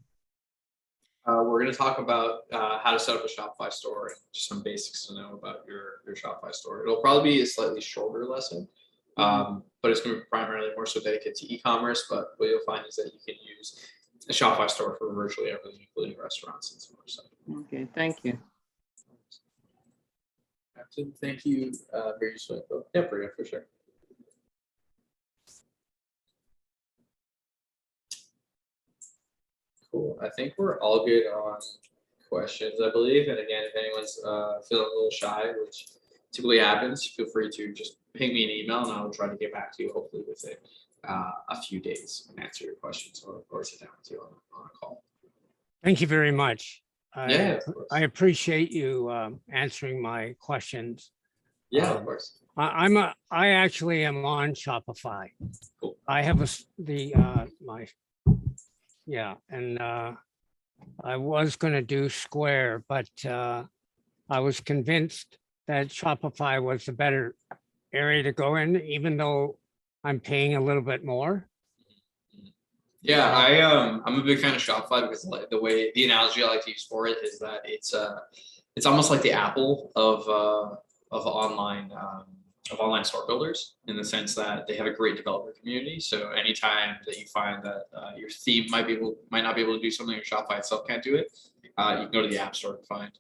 We're going to talk about how to set up a Shopify store and just some basics to know about your Shopify store. It'll probably be a slightly shorter lesson, but it's going to be primarily more so dedicated to e-commerce. But what you'll find is that you can use a Shopify store for virtually everything, including restaurants and some other stuff. Okay, thank you. Thank you very much. Yeah, for sure. Cool. I think we're all good on questions, I believe. And again, if anyone's feeling a little shy, which typically happens, feel free to just ping me an email and I'll try to get back to you hopefully within a few days and answer your questions or sit down with you on a call. Thank you very much. Yeah, of course. I appreciate you answering my questions. Yeah, of course. I actually am on Shopify. Cool. I have and I was going to do Square, but I was convinced that Shopify was the better area to go in, even though I'm paying a little bit more. Yeah, I'm a big fan of Shopify because like the analogy I like to use for it is that it's almost like the Apple of online store builders, in the sense that they have a great developer community. So anytime that you find that your theme might not be able to do something, or Shopify itself can't do it, you can go to the App Store and find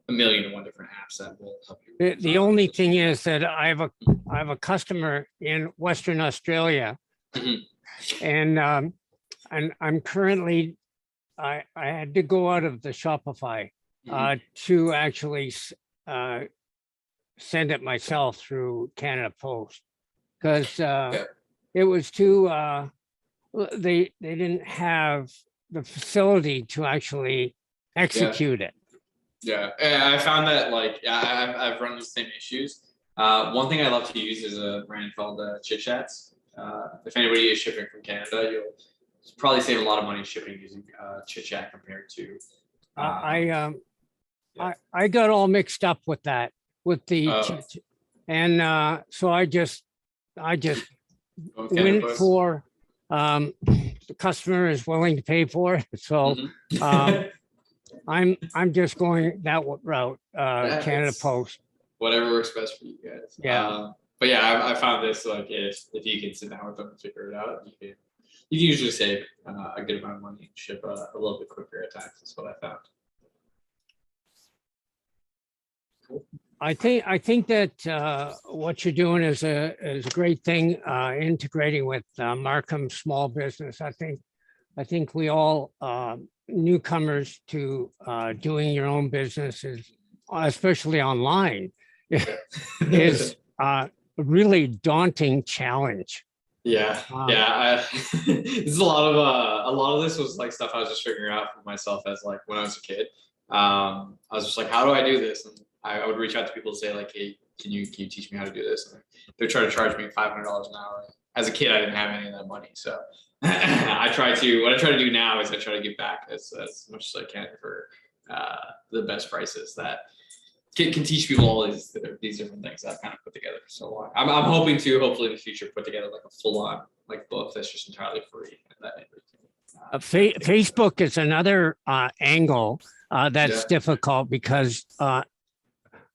1,000,001 different apps that will help you. The only thing is that I have a customer in Western Australia, and I'm currently I had to go out of the Shopify to actually send it myself through Canada Post, because it was too they didn't have the facility to actually execute it. Yeah, I found that like I've run the same issues. One thing I love to use is a brand called Chit Chats. If anybody is shipping from Canada, you'll probably save a lot of money shipping using Chit Chat compared to. I got all mixed up with that, with the and so I just went for the customer is willing to pay for it, so I'm just going that route. Canada Post, whatever works best for you guys. Yeah. But yeah, I found this, like, if you can sit down with them and figure it out, you can usually save a good amount of money and ship a little bit quicker at times. That's what I found. Cool. I think that what you're doing is a great thing, integrating with Markham Small Business. I think we all newcomers to doing your own businesses, especially online, is a really daunting challenge. Yeah, this is a lot of this was like stuff I was just figuring out for myself as like when I was a kid. I was just like, how do I do this? And I would reach out to people and say like, hey, can you teach me how to do this? And they're trying to charge me $500 an hour. As a kid, I didn't have any of that money, so what I try to do now is I try to give back as much as I can for the best prices that can teach people all these different things that I've kind of put together for so long. I'm hoping to hopefully in the future put together like a full-on like book that's just entirely free. Facebook is another angle that's difficult, because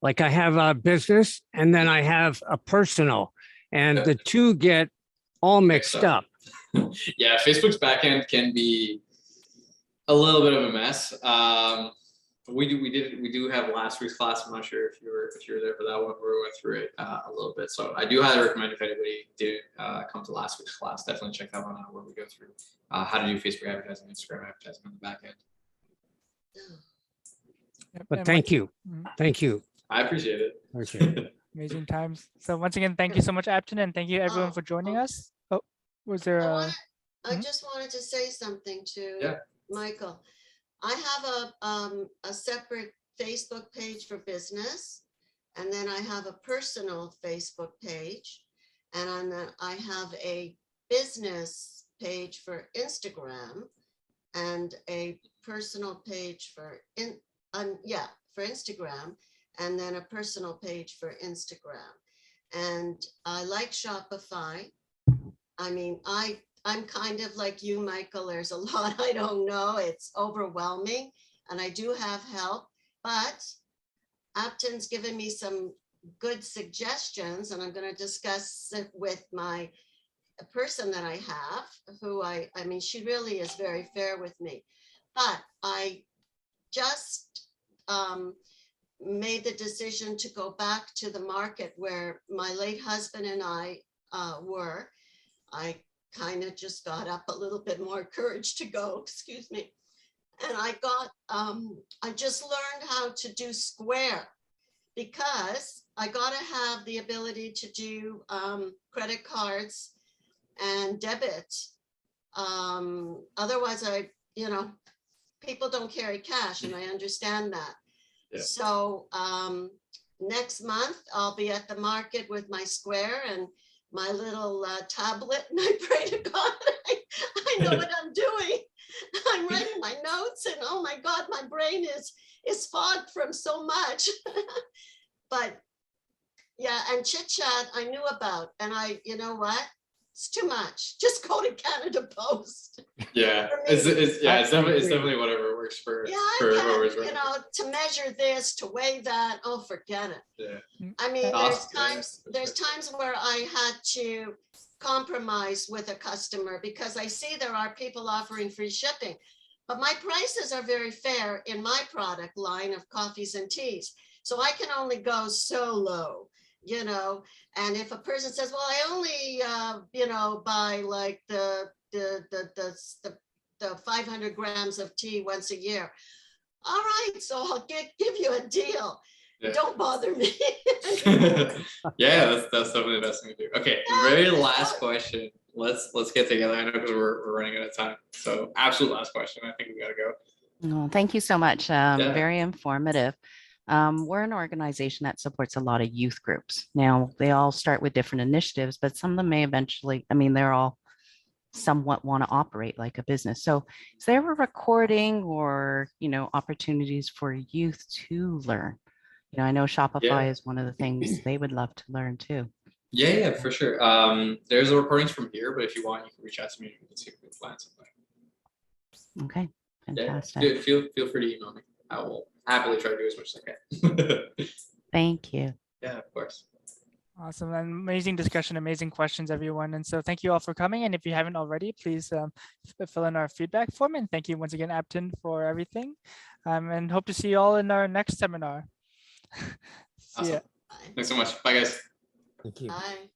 like I have a business and then I have a personal, and the two get all mixed up. Yeah, Facebook's backend can be a little bit of a mess. We do have last week's class. I'm not sure if you were there for that one, where we went through it a little bit. So I do highly recommend, if anybody did come to last week's class, definitely check that one out, where we go through how to do Facebook advertising, Instagram advertising on the back end. But thank you. I appreciate it. Amazing times. So once again, thank you so much, Apton, and thank you everyone for joining us. Oh, was there I just wanted to say something to Michael. I have a separate Facebook page for business, and then I have a personal Facebook page, and then I have a business page for Instagram, and a personal page for Instagram, and then a personal page for Instagram. And I like Shopify. I mean, I'm kind of like you, Michael. There's a lot I don't know. It's overwhelming, and I do have help, but Apton's given me some good suggestions, and I'm going to discuss it with my person that I have, who I mean, she really is very fair with me. But I just made the decision to go back to the market where my late husband and I were. I kind of just got up a little bit more courage to go, excuse me, And I just learned how to do Square because I got to have the ability to do credit cards and debit. Otherwise, people don't carry cash, and I understand that. Yeah. So next month, I'll be at the market with my Square and my little tablet, and I pray to God I know what I'm doing. I'm writing my notes, and oh my God, my brain is fogged from so much. But yeah, and chit chat I knew about, and you know what? It's too much. Just go to Canada Post. Yeah, For me. it's definitely whatever works for Yeah, whoever's I running. can't, to measure this, to weigh that, oh, forget it. Yeah. I mean, Awesome. there's times where I had to compromise with a customer because I see there are people offering free shipping, but my prices are very fair in my product line of coffees and teas. So I can only go so low, and if a person says, well, I only, buy like the 500 grams of tea once a year. All right, so I'll give you a deal. Yeah. Don't bother me. Yeah, that's definitely the best thing to do. Okay, very last question. Let's get together. I know because we're running out of time. So absolute last question. I think we gotta go. No, thank you so much. Yeah. Very informative. We're an organization that supports a lot of youth groups. Now, they all start with different initiatives, but some of them may eventually, they're all somewhat want to operate like a business. So is there a recording or, opportunities for youth to learn? I know Shopify is one of the things they would love to learn too. Yeah, for sure. There's a recordings from here, but if you want, you can reach out to me and we can see if we can plan something. Okay, fantastic. Yeah, feel free to email me. I will happily try to do as much as I can. Thank you. Yeah, of course. Awesome. And amazing discussion, amazing questions, everyone. And so thank you all for coming. And if you haven't already, please fill in our feedback form. And thank you once again, Apton, for everything. And hope to see you all in our next seminar. See ya. Awesome. Thanks so much. Bye, guys. Thank you. Bye.